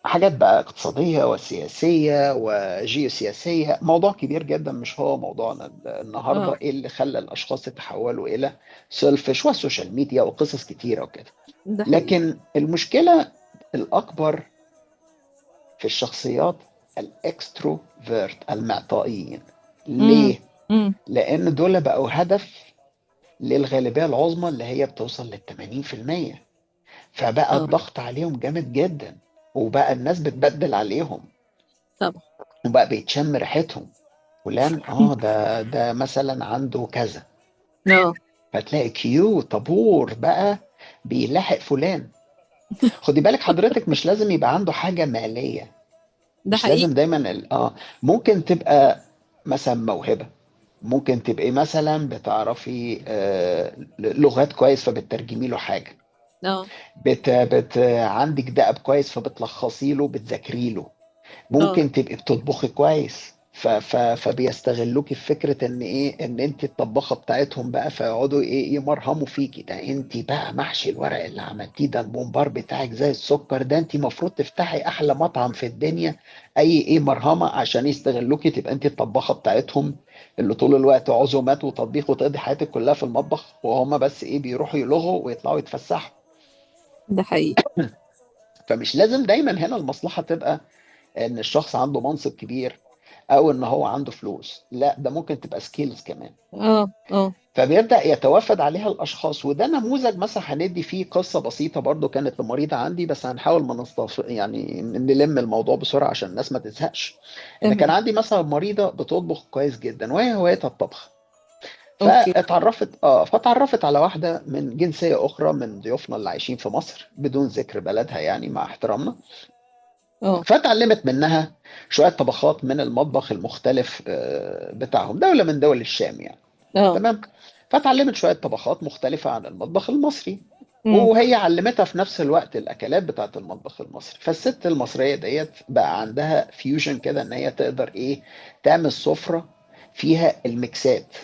حاجات بقى اقتصادية وسياسية وجيوسياسية، موضوع كبير جدا مش هو موضوعنا النهاردة، اه إيه اللي خلى الأشخاص يتحولوا إلى سيلفش والسوشيال ميديا وقصص كتيرة وكده. ده حقيقي. لكن المشكلة الأكبر في الشخصيات الاكستروفيرت المعطائيين. امم ليه؟ امم لأن دول بقوا هدف للغالبية العظمى اللي هي بتوصل لل 80%، فبقى اه الضغط عليهم جامد جدا، وبقى الناس بتبدل عليهم، طبعا. وبقى بيتشم ريحتهم، فلان ده مثلا عنده كذا، اه فتلاقي كيو طابور بقى بيلاحق فلان. خدي بالك حضرتك، مش لازم يبقى عنده حاجة مالية، ده مش حقيقي. لازم دايما ممكن تبقى مثلا موهبة، ممكن تبقي مثلا بتعرفي لغات كويس فبتترجمي له حاجة، اه عندك دأب كويس فبتلخصي له بتذاكري له، اه ممكن تبقي بتطبخي كويس فبيستغلوكي في فكرة ان ايه، ان انت الطباخة بتاعتهم بقى، فيقعدوا ايه يمرهموا فيكي. ده انت بقى محشي الورق اللي عملتيه ده، الممبار بتاعك زي السكر، ده انت المفروض تفتحي احلى مطعم في الدنيا. اي ايه مرهمة عشان يستغلوكي، تبقى انت الطباخة بتاعتهم اللي طول الوقت عزومات وتطبيخ، وتقضي حياتك كلها في المطبخ، وهم بس ايه بيروحوا يلغوا ويطلعوا يتفسحوا. ده حقيقي. فمش لازم دايما هنا المصلحة تبقى ان الشخص عنده منصب كبير او ان هو عنده فلوس، لا ده ممكن تبقى سكيلز كمان. اه اه فبيبدأ يتوافد عليها الاشخاص. وده نموذج مثلا هندي فيه قصة بسيطة برضو كانت لمريضة عندي، بس هنحاول ما يعني نلم الموضوع بسرعة عشان الناس ما تزهقش. ان كان تمام. عندي مثلا مريضة بتطبخ كويس جدا وهي هوايتها الطبخ، اوكي. فتعرفت على واحدة من جنسية أخرى من ضيوفنا اللي عايشين في مصر بدون ذكر بلدها يعني مع احترامنا. اه فتعلمت منها شوية طبخات من المطبخ المختلف بتاعهم، دولة من دول الشام يعني. اه تمام. فتعلمت شوية طبخات مختلفة عن المطبخ المصري، امم وهي علمتها في نفس الوقت الأكلات بتاعت المطبخ المصري. فالست المصرية ديت بقى عندها فيوجن كده، إن هي تقدر إيه تعمل سفرة فيها الميكسات.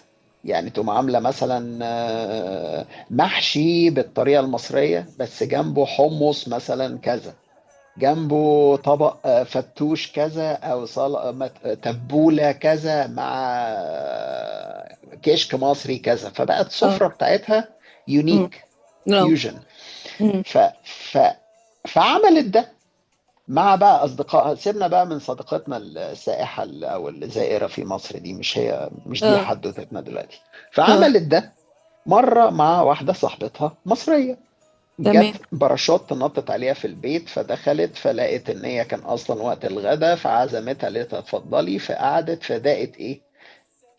يعني تقوم عاملة مثلا محشي بالطريقة المصرية بس جنبه حمص مثلا كذا، جنبه طبق فتوش كذا، او تبولة كذا مع كشك مصري كذا، فبقت اه السفرة بتاعتها امم يونيك اه فيوجن. امم ف... ف... فعملت ده مع بقى اصدقائها. سيبنا بقى من صديقتنا السائحة او الزائرة في مصر دي، مش دي اه حدوتتنا دلوقتي. اه فعملت ده مرة مع واحدة صاحبتها مصرية، تمام. جت باراشوت نطت عليها في البيت، فدخلت فلقيت ان هي كان اصلا وقت الغدا، فعزمتها قالت لها اتفضلي، فقعدت فدقت ايه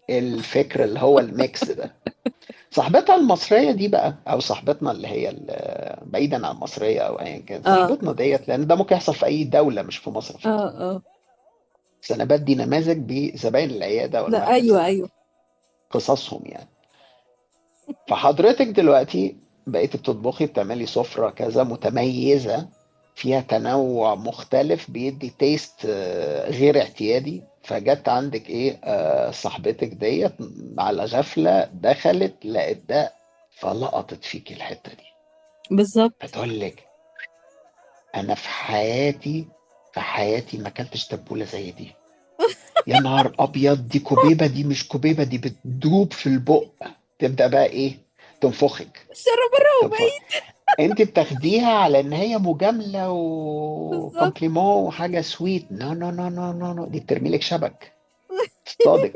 الفكر اللي هو الميكس ده. صاحبتها المصريه دي بقى، او صاحبتنا اللي هي بعيدا عن المصريه او ايا كان، اه صاحبتنا ديت، لان ده ممكن يحصل في اي دوله مش في مصر اه فقط، اه بس انا بدي نماذج بزباين العياده لا والمركز ايوه العام ايوه. قصصهم يعني. فحضرتك دلوقتي بقيتي بتطبخي، بتعملي سفرة كذا متميزة فيها تنوع مختلف بيدي تيست غير اعتيادي. فجت عندك ايه صاحبتك ديت على غفلة دخلت لقت ده، فلقطت فيك الحتة دي. بالظبط. فتقول لك انا في حياتي ما اكلتش تبولة زي دي. يا نهار ابيض، دي كوبيبة، دي مش كوبيبة، دي بتدوب في البق. تبدأ بقى ايه تنفخك. الشر بره تنفخ. وبعيد. انت بتاخديها على ان هي مجامله بالظبط. وكومبليمون وحاجه سويت. نو نو نو نو نو نو، دي بترمي لك شبك، تصطادك،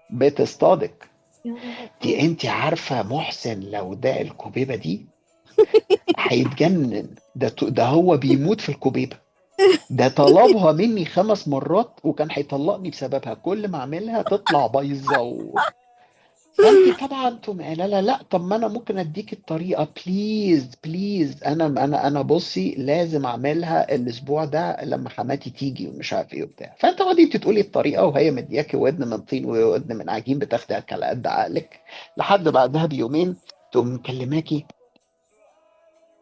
بتصطادك. يا نهار دي أبيض. انت عارفه محسن لو ده الكوبيبه دي هيتجنن. ده هو بيموت في الكوبيبه. ده طلبها مني 5 مرات وكان هيطلقني بسببها، كل ما اعملها تطلع بايظه فانت طبعا تقوم قايله لا لا، طب ما انا ممكن اديك الطريقه بليز بليز، انا بصي لازم اعملها الاسبوع ده لما حماتي تيجي ومش عارف ايه وبتاع. فانت تقعدي انت تقولي الطريقه وهي مدياكي ودن من طين وودن من عجين، بتاخدي على قد عقلك، لحد بعدها بيومين تقوم مكلماكي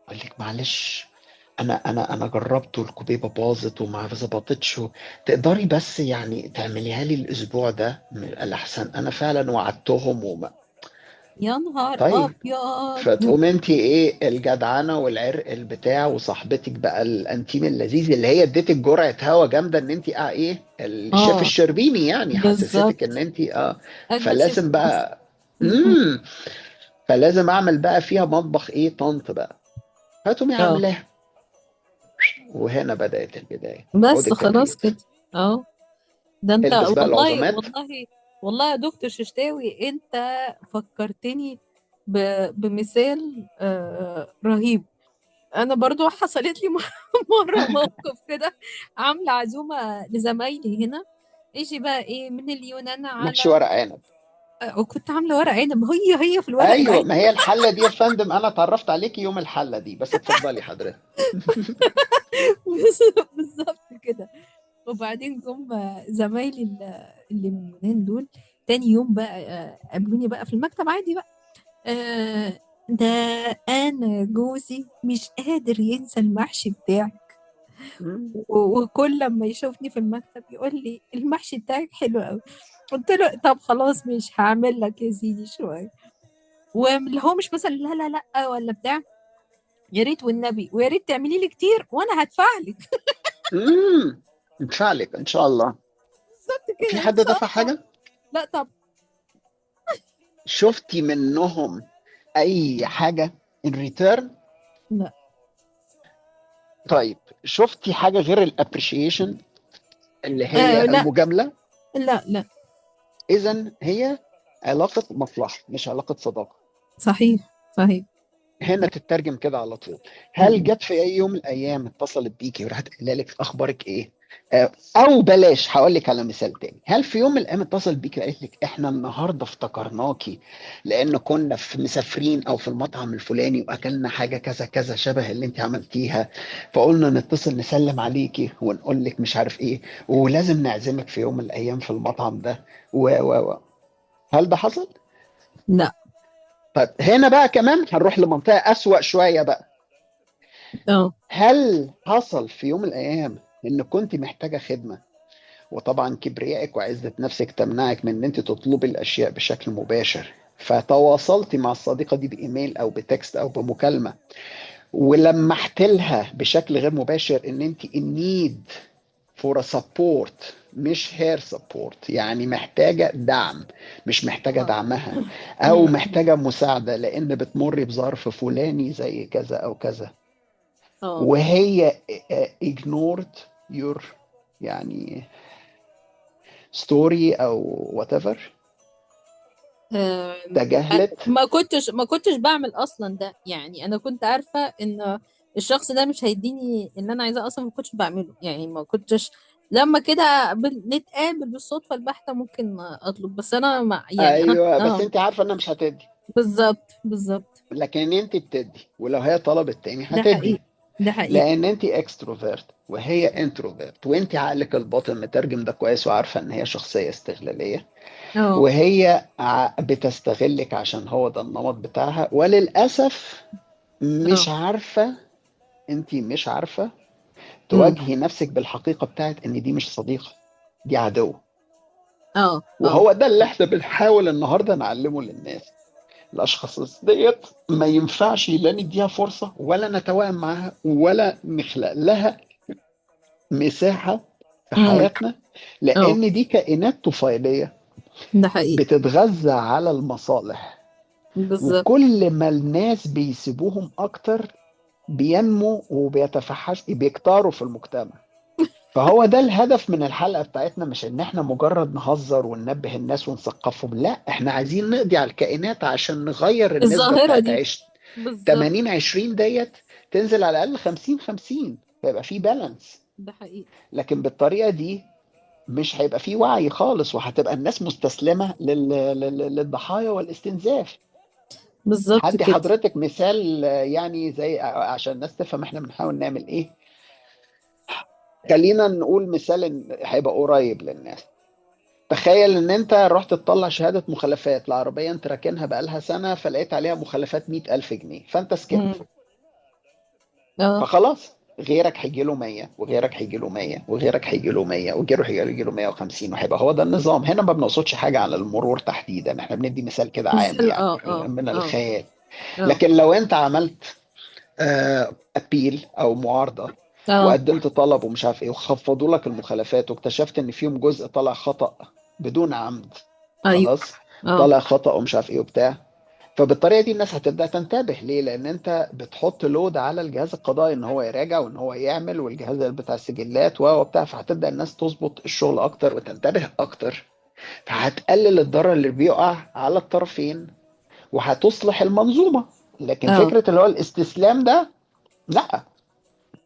اقول لك معلش، انا جربت والكوبيبه باظت وما ظبطتش، تقدري بس يعني تعمليها لي الاسبوع ده الاحسن، انا فعلا وعدتهم يا نهار طيب. ابيض. فتقوم انت ايه الجدعنه والعرق البتاع، وصاحبتك بقى الانتيم اللذيذ اللي هي اديتك جرعه هوا جامده، ان انت ايه الشيف اه الشربيني يعني، حسستك ان بالظبط. انت اجمل شيف في فلازم مصر. بقى امم فلازم اعمل بقى فيها مطبخ ايه طنط بقى. فتقومي اه عاملاها، وهنا بدات البدايه، عود بس خلاص التبريد. كده. اه ده انت البس بقى والله العزومات. والله. والله يا دكتور ششتاوي انت فكرتني بمثال رهيب. انا برضو حصلت لي مرة موقف كده. عاملة عزومة لزمايلي هنا، ايجي بقى ايه من اليونان محشي على ورق عنب. وكنت عامله ورق عنب، هي في الورق ايوه، العنب. ما هي الحله دي يا فندم، انا اتعرفت عليكي يوم الحله دي، بس اتفضلي حضرتك. بالظبط كده. وبعدين جم زمايلي اللي من اليونان دول، تاني يوم بقى قابلوني بقى في المكتب عادي بقى. ده انا جوزي مش قادر ينسى المحشي بتاعك، مم. وكل لما يشوفني في المكتب يقول لي المحشي بتاعك حلو قوي. قلت له طب خلاص مش هعمل لك يا سيدي شويه، واللي هو مش مثلا لا لا لا ولا بتاع، يا ريت والنبي ويا ريت تعملي لي كتير وانا هدفع لك. ندفع لك ان شاء الله. بالظبط في كده ان حد شاء دفع الله. حاجه؟ لا طب. شفتي منهم اي حاجه in return؟ لا طيب، شفتي حاجه غير الابريشيشن اللي هي لا المجامله؟ لا لا. اذا هي علاقه مصلحه مش علاقه صداقه. صحيح صحيح. هنا تترجم كده على طول. هل م- جت في اي يوم من الايام اتصلت بيكي وراحت قايله لك اخبارك ايه؟ او بلاش، هقول لك على مثال تاني. هل في يوم من الايام اتصلت بيكي وقالت لك احنا النهارده افتكرناكي لان كنا في مسافرين او في المطعم الفلاني واكلنا حاجه كذا كذا شبه اللي انت عملتيها، فقلنا نتصل نسلم عليكي ونقول لك مش عارف ايه، ولازم نعزمك في يوم من الايام في المطعم ده و هل ده حصل؟ لا. طيب هنا بقى كمان هنروح لمنطقه اسوأ شويه بقى. اه هل حصل في يوم من الأيام إن كنت محتاجة خدمة، وطبعا كبريائك وعزة نفسك تمنعك من إن أنت تطلبي الأشياء بشكل مباشر، فتواصلتي مع الصديقة دي بإيميل أو بتكست أو بمكالمة، ولمحت لها بشكل غير مباشر إن أنت in need for a support مش hair support، يعني محتاجة دعم مش محتاجة اه. دعمها، أو م- محتاجة مساعدة لأن بتمر بظرف فلاني زي كذا أو كذا، اه. وهي ignored your يعني story او whatever، تجاهلت. ما كنتش بعمل اصلا ده، يعني انا كنت عارفه ان الشخص ده مش هيديني اللي انا عايزاه اصلا، ما كنتش بعمله يعني. ما كنتش لما كده نتقابل بالصدفه البحته ممكن اطلب، بس انا ما يعني انا ايوه، بس انت عارفه انها مش هتدي، بالظبط بالظبط. لكن انت بتدي، ولو هي طلبت تاني ده هتدي، حقيقي ده حقيقي. لان انت اكستروفيرت وهي انتروفيرت، وانت عقلك الباطن مترجم ده كويس وعارفه ان هي شخصيه استغلاليه، اه وهي بتستغلك عشان هو ده النمط بتاعها، وللاسف اه. مش عارفه، انت مش عارفه امم تواجهي نفسك بالحقيقة بتاعت ان دي مش صديقة، دي عدو. اه اه. وهو ده اللي احنا بنحاول النهاردة نعلمه للناس. الاشخاص ديت ما ينفعش لا نديها فرصة ولا نتوائم معاها ولا نخلق لها مساحة في امم حياتنا، اه. لان دي كائنات طفيلية ده حقيقي. بتتغذى على المصالح، بالظبط. وكل ما الناس بيسيبوهم اكتر بينمو وبيتفحش بيكتروا في المجتمع. فهو ده الهدف من الحلقة بتاعتنا، مش ان احنا مجرد نهزر وننبه الناس ونثقفهم، لا احنا عايزين نقضي على الكائنات عشان نغير النسبة الظاهره بتاعت دي. 80 بالظبط. 20 ديت، تنزل على الاقل 50 50، فيبقى في بالانس. ده حقيقي. لكن بالطريقة دي مش هيبقى في وعي خالص، وهتبقى الناس مستسلمة للضحايا والاستنزاف. بالظبط هدي كده. حضرتك مثال يعني زي عشان الناس تفهم احنا بنحاول نعمل ايه. خلينا نقول مثال هيبقى قريب للناس. تخيل ان انت رحت تطلع شهادة مخالفات لعربية انت راكنها بقالها سنة، فلقيت عليها مخالفات 100,000 جنيه، فانت سكت. امم اه فخلاص غيرك هيجي له 100 وغيرك هيجي له 100 وغيرك هيجي له 100 وغيره هيجي له 150، وهيبقى هو ده النظام. هنا ما بنقصدش حاجة على المرور تحديدا، احنا بندي مثال كده عام مثال يعني اه اه من اه الخيال. اه لكن لو انت عملت ابيل او معارضة اه. وقدمت طلب ومش عارف ايه وخفضوا لك المخالفات، واكتشفت ان فيهم جزء طلع خطأ بدون عمد، ايوه. خلاص، اه طالع خطأ ومش عارف ايه وبتاع، فبالطريقه دي الناس هتبدا تنتبه. ليه؟ لان انت بتحط لود على الجهاز القضائي ان هو يراجع وان هو يعمل، والجهاز بتاع السجلات وبتاع، فهتبدا الناس تظبط الشغل اكتر وتنتبه اكتر، فهتقلل الضرر اللي بيقع على الطرفين وهتصلح المنظومه. لكن اه. فكره اللي هو الاستسلام ده لا،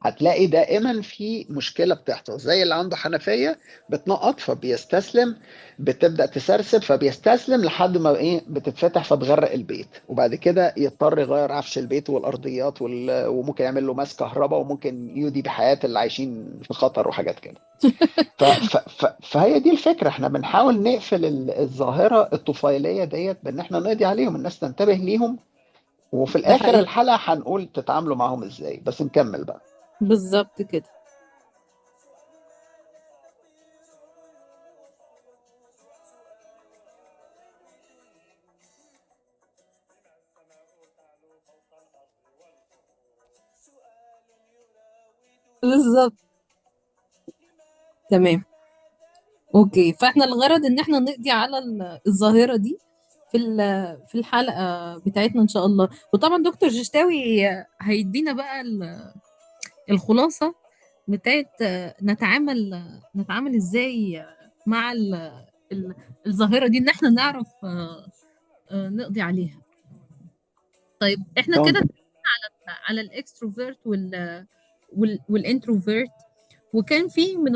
هتلاقي دائما في مشكلة بتحصل، زي اللي عنده حنفية بتنقط فبيستسلم، بتبدأ تسرسب فبيستسلم لحد ما ايه بتتفتح فتغرق البيت، وبعد كده يضطر يغير عفش البيت والأرضيات وممكن يعمل له ماس كهرباء، وممكن يودي بحياة اللي عايشين في خطر وحاجات كده. فهي دي الفكرة، احنا بنحاول نقفل الظاهرة الطفيلية ديت بان احنا نقضي عليهم، الناس تنتبه ليهم، وفي ده الاخر حقيقي. الحلقة هنقول تتعاملوا معاهم ازاي. بس نكمل بقى. بالظبط كده. بالظبط. تمام. اوكي، فاحنا الغرض ان احنا نقضي على الظاهرة دي في الحلقة بتاعتنا ان شاء الله. وطبعا دكتور جشتاوي هيدينا بقى الخلاصة بتاعت نتعامل ازاي مع ال- الظاهرة دي، ان احنا نعرف نقضي عليها. طيب احنا كده طبعا. على الاكستروفيرت والانتروفيرت. وكان في من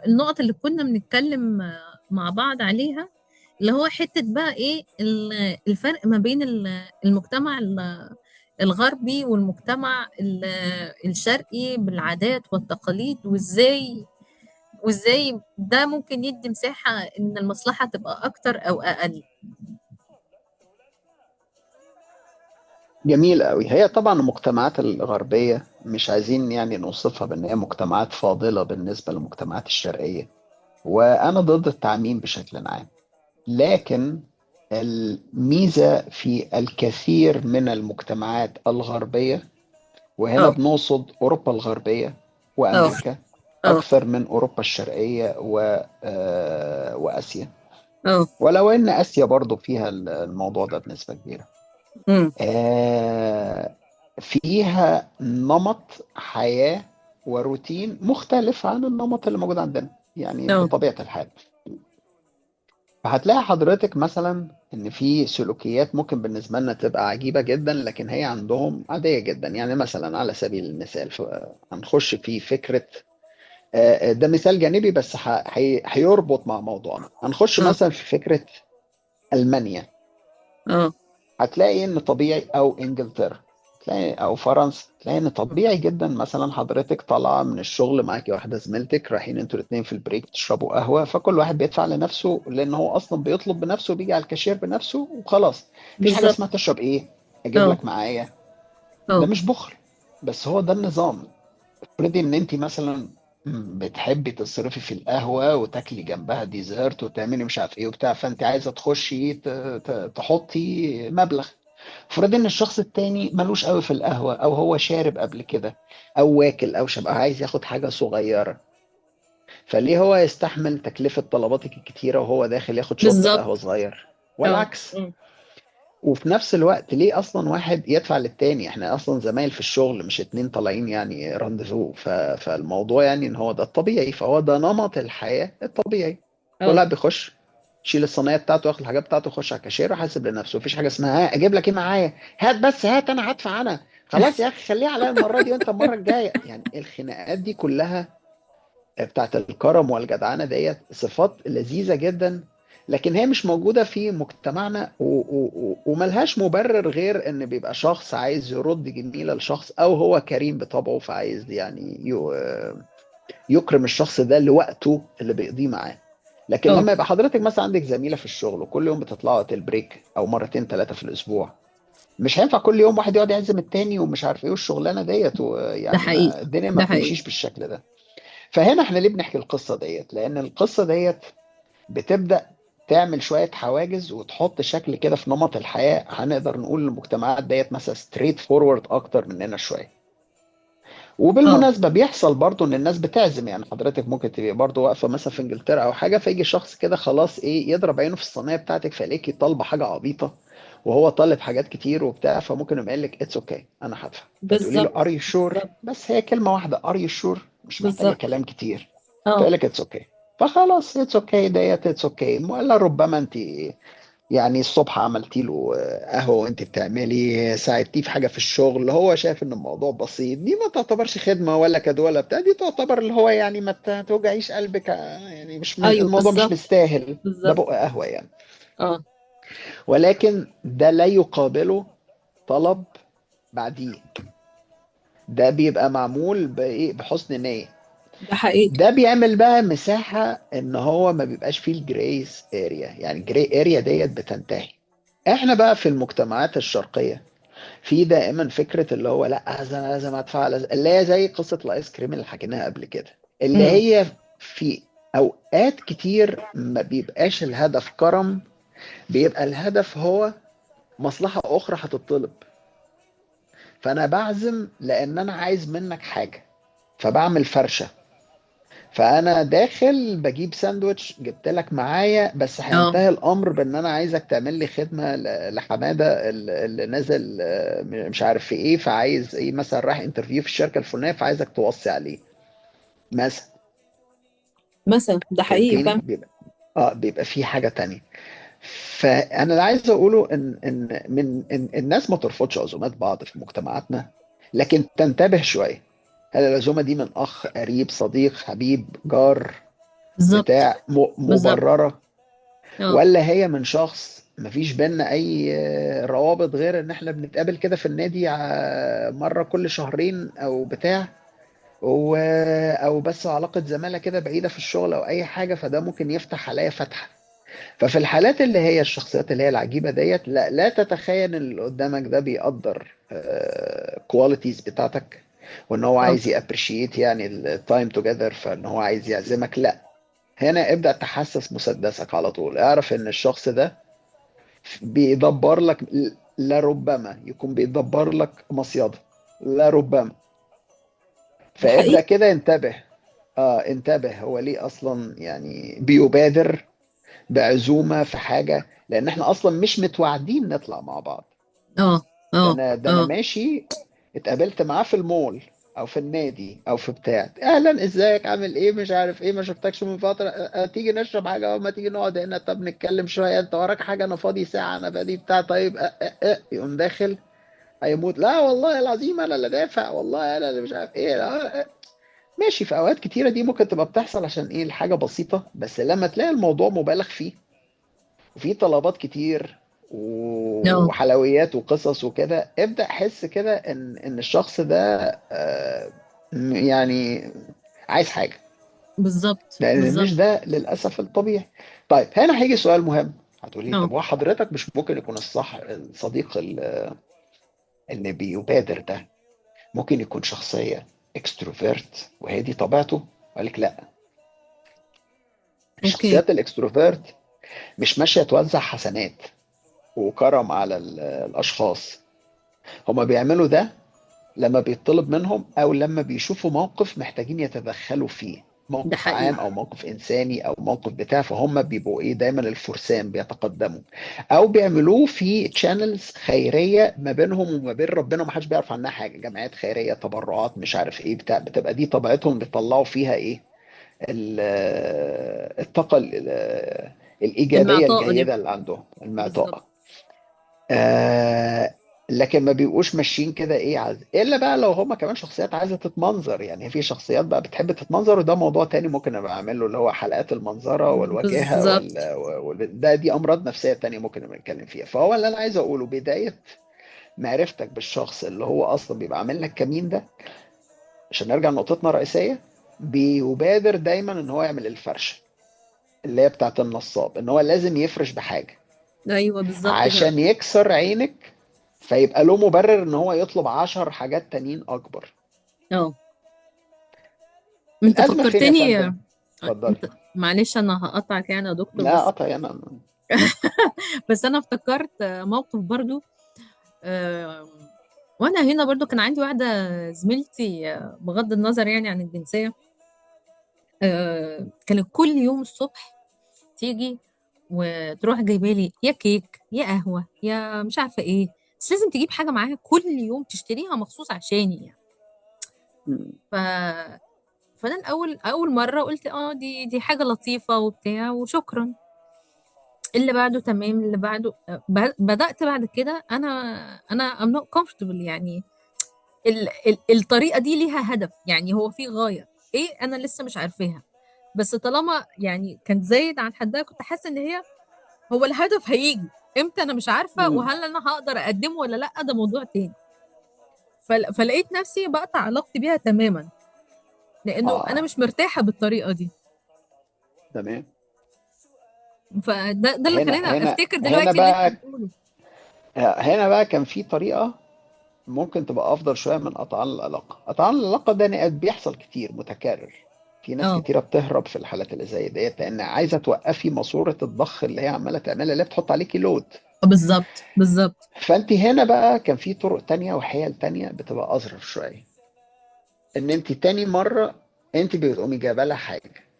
النقط اللي كنا بنتكلم مع بعض عليها، اللي هو حتة بقى ايه الفرق ما بين المجتمع الغربي والمجتمع الشرقي بالعادات والتقاليد، وازاي ده ممكن يدي مساحة ان المصلحة تبقى اكتر او اقل. جميل قوي. هي طبعا المجتمعات الغربية مش عايزين يعني نوصفها بأن هي مجتمعات فاضلة بالنسبة للمجتمعات الشرقية، وأنا ضد التعميم بشكل عام، لكن الميزة في الكثير من المجتمعات الغربية، وهنا اه. بنقصد أوروبا الغربية اه. وأمريكا اه. أكثر من أوروبا الشرقية وآسيا، اه. ولو أن آسيا برضو فيها الموضوع ده بنسبة كبيرة. امم. آه، فيها نمط حياة وروتين مختلف عن النمط اللي موجود عندنا يعني اه. بطبيعة الحال. فهتلاقي حضرتك مثلا ان في سلوكيات ممكن بالنسبة لنا تبقى عجيبة جدا، لكن هي عندهم عادية جدا. يعني مثلا على سبيل المثال هنخش في فكرة، ده مثال جانبي بس هيربط مع موضوعنا. هنخش اه. مثلا في فكرة ألمانيا. اه. هتلاقي ان طبيعي، او انجلترا تلاقي، او فرنسا تلاقي ان طبيعي جدا مثلا حضرتك طالعه من الشغل معاكي واحده زميلتك، رايحين انتوا الاثنين في البريك تشربوا قهوه، فكل واحد بيدفع لنفسه لان هو اصلا بيطلب بنفسه، بيجي على الكاشير بنفسه وخلاص. مفيش حاجه بالظبط. اسمها تشرب ايه، اجيب اه. لك معايا. ده اه. مش بخل، بس هو ده النظام. افرضي ان انت مثلا بتحبي تصرفي في القهوة وتاكلي جنبها ديزرت وتعملي مش عارف ايه وبتاع، فانت عايزة تخشي تحطي مبلغ. افرضي ان الشخص التاني ملوش قوي في القهوة، او هو شارب قبل كده، او واكل او شبه، عايز ياخد حاجة صغيرة، فليه هو يستحمل تكلفة طلباتك الكتيرة وهو داخل ياخد شوت قهوة بالظبط. صغير، اه. والعكس. مم. وفي نفس الوقت ليه اصلا واحد يدفع للتاني؟ احنا اصلا زمايل في الشغل، مش اتنين طالعين يعني رانديفو. فالموضوع يعني ان هو ده الطبيعي، فهو ده نمط الحياة الطبيعي. كل اه. واحد بيخش يشيل الصينية بتاعته، ياخد الحاجات بتاعته، يخش على الكاشير ويحاسب لنفسه. مفيش حاجة اسمها ها اجيب لك ايه معايا، هات بس هات انا هدفع انا، خلاص يا اخي خليها عليا المرة دي وانت المرة الجاية. يعني الخناقات دي كلها بتاعت الكرم والجدعنة ديت صفات لذيذة جدا، لكن هي مش موجودة في مجتمعنا، وملهاش مبرر غير ان بيبقى شخص عايز يرد جميلة لشخص، او هو كريم بطبعه فعايز يعني يكرم الشخص ده لوقته اللي بيقضيه معاه. لكن اه. لما يبقى حضرتك مثلا عندك زميلة في الشغل وكل يوم بتطلعوا وقت البريك او مرتين ثلاثة في الاسبوع، مش هينفع كل يوم واحد يقعد يعزم التاني ومش عارف ايه والشغلانة ديت، ده ويعني حقيقي. ما الدنيا ما ده حقيقي. بتمشيش بالشكل ده. فهنا احنا ليه بنحكي القصة ديت؟ لأن القصة ديت بتبدأ تعمل شوية حواجز وتحط شكل كده في نمط الحياة. هنقدر نقول المجتمعات ديت مثلا ستريت فورورد أكتر مننا شوية. اه. وبالمناسبة بيحصل برضو إن الناس بتعزم، يعني حضرتك ممكن تبقى برضو واقفة مثلا في إنجلترا أو حاجة، فيجي شخص كده خلاص إيه يضرب عينه في الصينية بتاعتك، فيلاقيكي طالبة حاجة عبيطة وهو طالب حاجات كتير وبتاع، فممكن يقوم قايل لك اتس اوكي انا هدفع، فتقولي له ار بالظبط. يو شور، بالظبط. بس هي كلمة واحدة ار يو شور مش محتاجة بالظبط. كلام كتير، اه. فقال لك اتس اوكي. فخلاص اتس اوكي ديت اتس اوكي، ولا ربما انت يعني الصبح عملتي له قهوة وانت بتعملي، ساعدتيه في حاجة في الشغل، هو شايف ان الموضوع بسيط، دي ما تعتبرش خدمة ولا كادو ولا بتاع، دي تعتبر اللي هو يعني ما توجعيش قلبك، يعني مش ايوه الموضوع مش بالظبط. مستاهل، ده بالظبط. بق قهوة يعني. اه. ولكن ده لا يقابله طلب بعديه، ده بيبقى معمول بإيه؟ بحسن نية. ده حقيقي. ده بيعمل بقى مساحة ان هو ما بيبقاش فيه الجريس اريا، يعني الجري اريا ديت بتنتهي. احنا بقى في المجتمعات الشرقية في دائما فكرة اللي هو لا لازم ادفع، اللي هي زي قصة الايس كريم اللي حكيناها قبل كده، اللي امم. هي في اوقات كتير ما بيبقاش الهدف كرم، بيبقى الهدف هو مصلحة اخرى هتطلب، فانا بعزم لان انا عايز منك حاجة، فبعمل فرشة، فانا داخل بجيب ساندوتش جبت لك معايا، بس اه هينتهي الامر بان انا عايزك تعمل لي خدمه لحماده اللي نازل مش عارف في ايه، فعايز ايه مثلا، رايح انترفيو في الشركه الفلانيه فعايزك توصي عليه مثلا. مثلا ده حقيقي فهمتني؟ فعلا. بيبقى في حاجه تانية. فانا اللي عايز اقوله إن الناس ما ترفضش عزومات بعض في مجتمعاتنا، لكن تنتبه شويه، هل العزومه دي من اخ قريب صديق حبيب جار بالظبط. بتاع بالظبط. مبررة، اه. ولا هي من شخص مفيش بينا اي روابط غير ان احنا بنتقابل كده في النادي مرة كل شهرين او بتاع، او بس علاقة زمالة كده بعيدة في الشغل او اي حاجة، فده ممكن يفتح عليا فتحة. ففي الحالات اللي هي الشخصيات اللي هي العجيبة ديت، لا تتخيل ان اللي قدامك ده بيقدر كواليتيز بتاعتك، وان هو اه عايز يابريشيت يعني التايم توجذر، فان هو عايز يعزمك، لا. هنا ابدأ تحسس مسدسك على طول، اعرف ان الشخص ده بيدبر لك، لربما يكون بيدبر لك مصيدة، لربما. ده فابدأ حقيقي. كده انتبه، انتبه هو ليه اصلا يعني بيبادر بعزومة في حاجة، لان احنا اصلا مش متواعدين نطلع مع بعض. اه. اه. ده انا اه. ماشي، اتقابلت معاه في المول او في النادي او في بتاع، اهلا ازيك عامل ايه مش عارف ايه، ما شفتكش من فتره، تيجي نشرب حاجه، او ما تيجي نقعد هنا، طب نتكلم شويه، انت وراك حاجه، انا فاضي ساعه، انا فاضي بتاع، طيب يقوم داخل هيموت، لا والله العظيم انا اللي دافع، والله انا اللي مش عارف ايه، لا. ماشي، في اوقات كتيره دي ممكن تبقى بتحصل عشان ايه، الحاجه بسيطه، بس لما تلاقي الموضوع مبالغ فيه وفي طلبات كتير اه. وحلويات وقصص وكده، ابدأ حس كده ان الشخص ده يعني عايز حاجة، بالظبط. لان بالظبط. مش ده للأسف الطبيعي. طيب هنا هيجي سؤال مهم، هتقولي اه. طب هو حضرتك مش ممكن يكون الصح الصديق اللي بيبادر ده ممكن يكون شخصية اكستروفيرت وهي دي طبيعته؟ قال لك لا، اوكي. الشخصيات الاكستروفيرت مش ماشية توزع حسنات وكرم على الأشخاص، هما بيعملوا ده لما بيطلب منهم او لما بيشوفوا موقف محتاجين يتدخلوا فيه، ده موقف حقيقي. عام او موقف انساني او موقف بتاع، فهم بيبقوا ايه دايما الفرسان بيتقدموا، او بيعملوه في تشانلز خيريه ما بينهم وما بين ربنا، وما حدش بيعرف عنها حاجه، جمعيات خيريه، تبرعات، مش عارف ايه بتاع، بتبقى دي طبيعتهم بيطلعوا فيها ايه، الطاقه الايجابيه المعطاء دي. الجيده اللي عندهم، بالظبط. المعطاء. آه لكن ما بيبقوش ماشيين كده ايه الا بقى لو هما كمان شخصيات عايزه تتمنظر، يعني في شخصيات بقى بتحب تتمنظر، وده موضوع تاني ممكن ابقى اعمله، اللي هو حلقات المنظره والوجاهه بالظبط. دي امراض نفسيه تانية ممكن نبقى نتكلم فيها. فهو اللي انا عايز اقوله، بدايه معرفتك بالشخص اللي هو اصلا بيبقى عامل لك كمين ده، عشان نرجع لنقطتنا الرئيسيه، بيبادر دايما ان هو يعمل الفرشه اللي هي بتاعت النصاب، ان هو لازم يفرش بحاجه ايوه بالظبط كده. عشان يكسر عينك، فيبقى له مبرر ان هو يطلب 10 حاجات تانيين اكبر. اه. انت الازمه فين يا فكرتني. فندم؟ اتفضلي. انت معلش انا هقطعك يعني يا دكتور لا بس. قطع انا. بس انا افتكرت موقف برضو. آه، وانا هنا برضو كان عندي واحده زميلتي، بغض النظر يعني عن الجنسيه. كانت كل يوم الصبح تيجي وتروح جايبه لي يا كيك يا قهوه يا مش عارفه ايه، بس لازم تجيب حاجه معاها كل يوم تشتريها مخصوص عشاني يعني. مم. ف فانا اول مره قلت اه دي حاجه لطيفه وبتاع وشكرا. اللي بعده تمام، اللي بعده بدأت بعد كده انا I'm not comfortable يعني. الطريقة دي ليها هدف، يعني هو في غاية ايه انا لسه مش عارفاها. بس طالما يعني كانت زايد عن حدها، كنت حاسة ان هي هو الهدف هيجي امتى انا مش عارفة، مم. وهل انا هقدر اقدمه ولا لا، ده موضوع تاني. فلقيت نفسي بقطع علاقتي بيها تماما، لانه انا اه مش مرتاحة بالطريقة دي. تمام. فده اللي هنا خلاني هنا افتكر هنا دلوقتي اللي انت بقى بتقوله. هنا بقى كان في طريقة ممكن تبقى افضل شويه من قطعان العلاقه. قطعان العلاقه ده بيحصل كتير متكرر. في ناس اه كتيره بتهرب في الحالات اللي زي ديت لان عايزه توقفي ماسوره الضخ اللي هي عماله تعملها، اللي هي بتحط عليكي لود. بالظبط بالظبط. فانت هنا بقى كان في طرق تانية وحيل تانية بتبقى اظرف شويه. ان انت تاني مره انت بتقومي جايبه لها حاجه.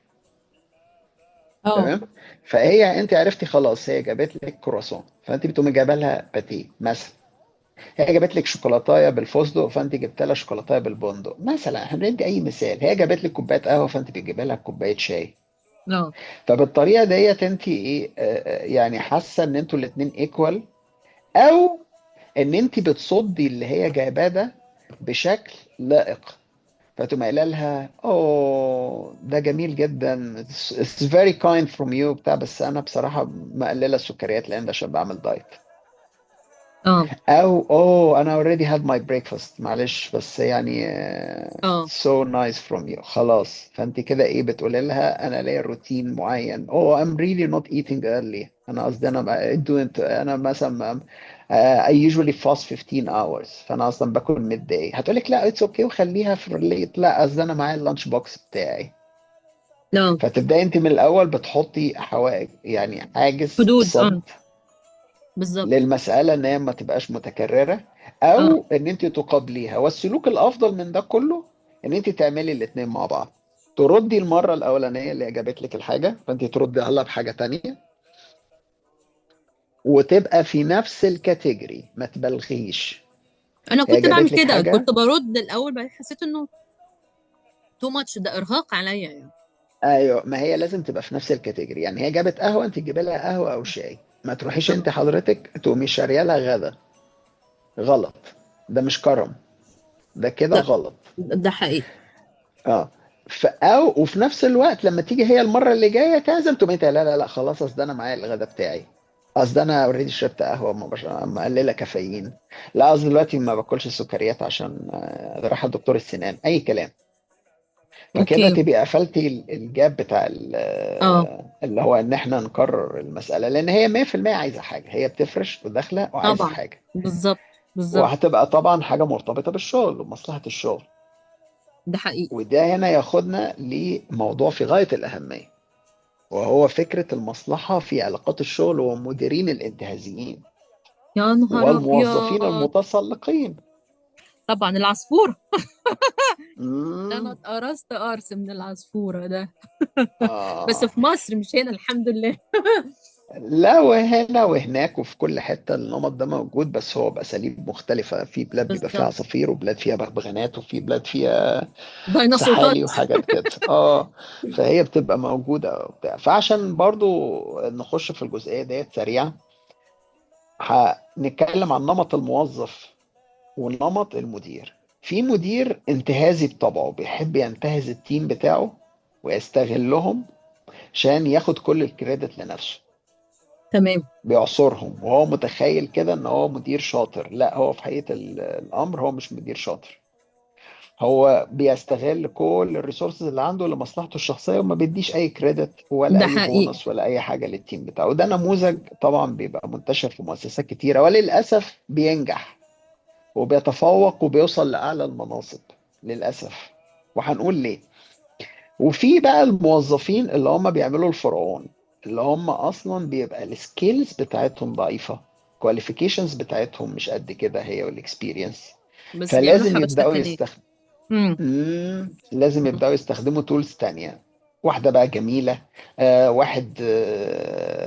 اه تمام. فهي انت عرفتي خلاص هي جابت لك كرواسون، فانت بتقومي جايبه لها باتيه مثلا. هي جابت لك شوكولاتايه بالفستق فانت جبت لها شوكولاتايه بالبندق مثلا، احنا بندي اي مثال. هي جابت لك كوبايه قهوه فانت بتجيب لها كوبايه شاي. اه فبالطريقه ديت انت ايه يعني حاسه ان انتوا الاثنين ايكوال، او ان انت بتصدي اللي هي جايباه ده بشكل لائق. فتقوم قايله لها اوه ده جميل جدا it's very kind from you بتاع، بس انا بصراحه مقلله السكريات لان ده عشان بعمل دايت. اه او اوه انا already had my breakfast معلش بس يعني اه so nice from you خلاص. فانت كده ايه بتقولي لها انا ليا روتين معين. oh I'm really not eating early. انا قصدي انا مثلا I usually fast 15 hours فانا اصلا باكل midday. هتقول لك لا it's okay وخليها في الليت. لا قصدي انا معايا اللانش بوكس بتاعي. اه فتبداي انت من الاول بتحطي حوائج يعني حاجز حدود صد اه بالظبط. للمسألة إن هي ما تبقاش متكررة، اه أو إن أنت تقابليها. والسلوك الأفضل من ده كله إن أنت تعملي الاتنين مع بعض. تردي المرة الأولانية اللي جابت لك الحاجة فأنت تردي عليها بحاجة تانية، وتبقى في نفس الكاتيجوري ما تبالغيش. انا هي كنت بعمل جابت لك كده، حاجة. كنت برد الاول، بعدين حسيت انه تو ماتش، ده ارهاق عليا يعني. أيوه ما هي لازم تبقى في نفس الكاتيجوري. يعني هي جابت قهوة أنت تجيبي لها قهوة أو شاي. ما تروحيش أنت اه حضرتك تقومي شارية لها غدا. غلط. ده مش كرم. ده كده ده غلط. ده حقيقي. اه. او وفي نفس الوقت لما تيجي هي المره اللي جايه تعزم تقوم انت لا لا لا خلاص اصل انا معايا الغدا بتاعي. اصل انا اوريدي شربت قهوه مقلله كافيين. لا اصل دلوقتي ما باكلش سكريات عشان رايحه لدكتور السنان اي كلام. فكده اوكي. تبقي قفلتي الجاب بتاع اه اللي هو ان احنا نكرر المساله لان هي 100% عايزه حاجه. هي بتفرش وداخله وعايزه طبعا حاجه. بالظبط بالظبط. وهتبقى طبعا حاجه مرتبطه بالشغل ومصلحه الشغل. ده حقيقي. وده هنا ياخدنا لموضوع في غاية الأهمية، وهو فكرة المصلحة في علاقات الشغل ومديرين الانتهازيين يا نهار والموظفين ابيض. المتسلقين. طبعا العصفورة. ده انا مم. اتقرصت قرص من العصفورة ده. بس آه. في مصر مش هنا الحمد لله. لا وهنا وهناك وفي كل حتة النمط ده موجود بس هو بأساليب مختلفة. في بلاد بيبقى فيها بالظبط. عصافير وبلاد فيها بغبغانات وفي بلاد فيها ديناصورات. سحالي وحاجات كده. اه. فهي بتبقى موجودة وبتاع. فعشان برضو نخش في الجزئية ديت سريعا هنتكلم عن نمط الموظف ونمط المدير. في مدير انتهازي بطبعه بيحب ينتهز التيم بتاعه ويستغلهم عشان ياخد كل الكريدت لنفسه. تمام. بيعصرهم وهو متخيل كده ان هو مدير شاطر. لا هو في حقيقة الامر هو مش مدير شاطر. هو بيستغل كل الريسورسز اللي عنده لمصلحته الشخصية وما بيديش اي كريدت ولا ده اي حقيقي. بونص ولا اي حاجة للتيم بتاعه. وده نموذج طبعا بيبقى منتشر في مؤسسات كتيرة وللأسف بينجح وبيتفوق وبيوصل لأعلى المناصب للأسف. وهنقول ليه. وفي بقى الموظفين اللي هم بيعملوا الفرعون، اللي هم أصلا بيبقى السكيلز بتاعتهم ضعيفة، كواليفيكيشنز بتاعتهم مش قد كده هي والاكسبيرينس. بس بيعملوا فلازم يبدأوا حبشتكنات. يستخدموا. امم. لازم يبدأوا يستخدموا تولز تانية. واحدة بقى جميلة. واحد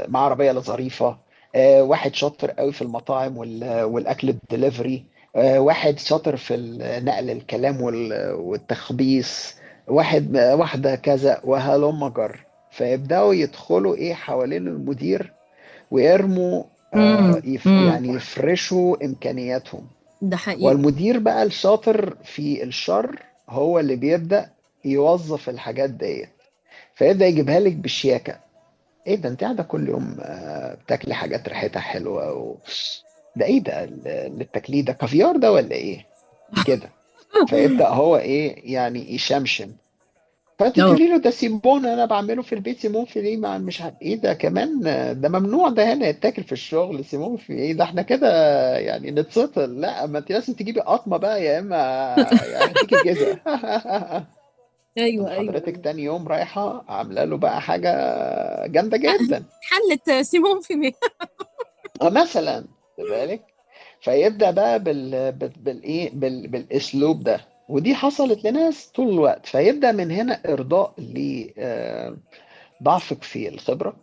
مع عربية ظريفة. واحد شاطر قوي في المطاعم والأكل الدليفري. واحد شاطر في نقل الكلام والتخبيص. واحدة كذا وهلم جر. فيبدأوا يدخلوا إيه حوالين المدير ويرموا امم. يعني يفرشوا إمكانياتهم. ده حقيقي. والمدير بقى الشاطر في الشر هو اللي بيبدأ يوظف الحاجات ديت، فيبدأ يجيبها لك بالشياكة. ايه ده، انت قاعدة كل يوم بتاكلي حاجات ريحتها حلوة ده ايه ده اللي بتاكليه ده، كافيار ده ولا ايه كده؟ فيبدأ هو ايه يعني يشمشم. فانت اه. تقولي له ده سيمون انا بعمله في البيت، سيمون في ايه، مع مش عارف ايه ده كمان، ده ممنوع ده هنا يتاكل في الشغل، سيمون في ايه ده احنا كده يعني نتسطل، لا ما انت لازم تجيبي قطمه بقى يا اما يعني هديكي جزء. ايوه تقوم ايوه حضرتك ايوه. تاني يوم رايحه عامله له بقى حاجه جامده جدا. حلة سيمون في مي. مثلا خد بالك. فيبدا بقى بالايه بالاسلوب ده، ودي حصلت لناس طول الوقت. فيبدا من هنا ارضاء ضعفك في الخبرة،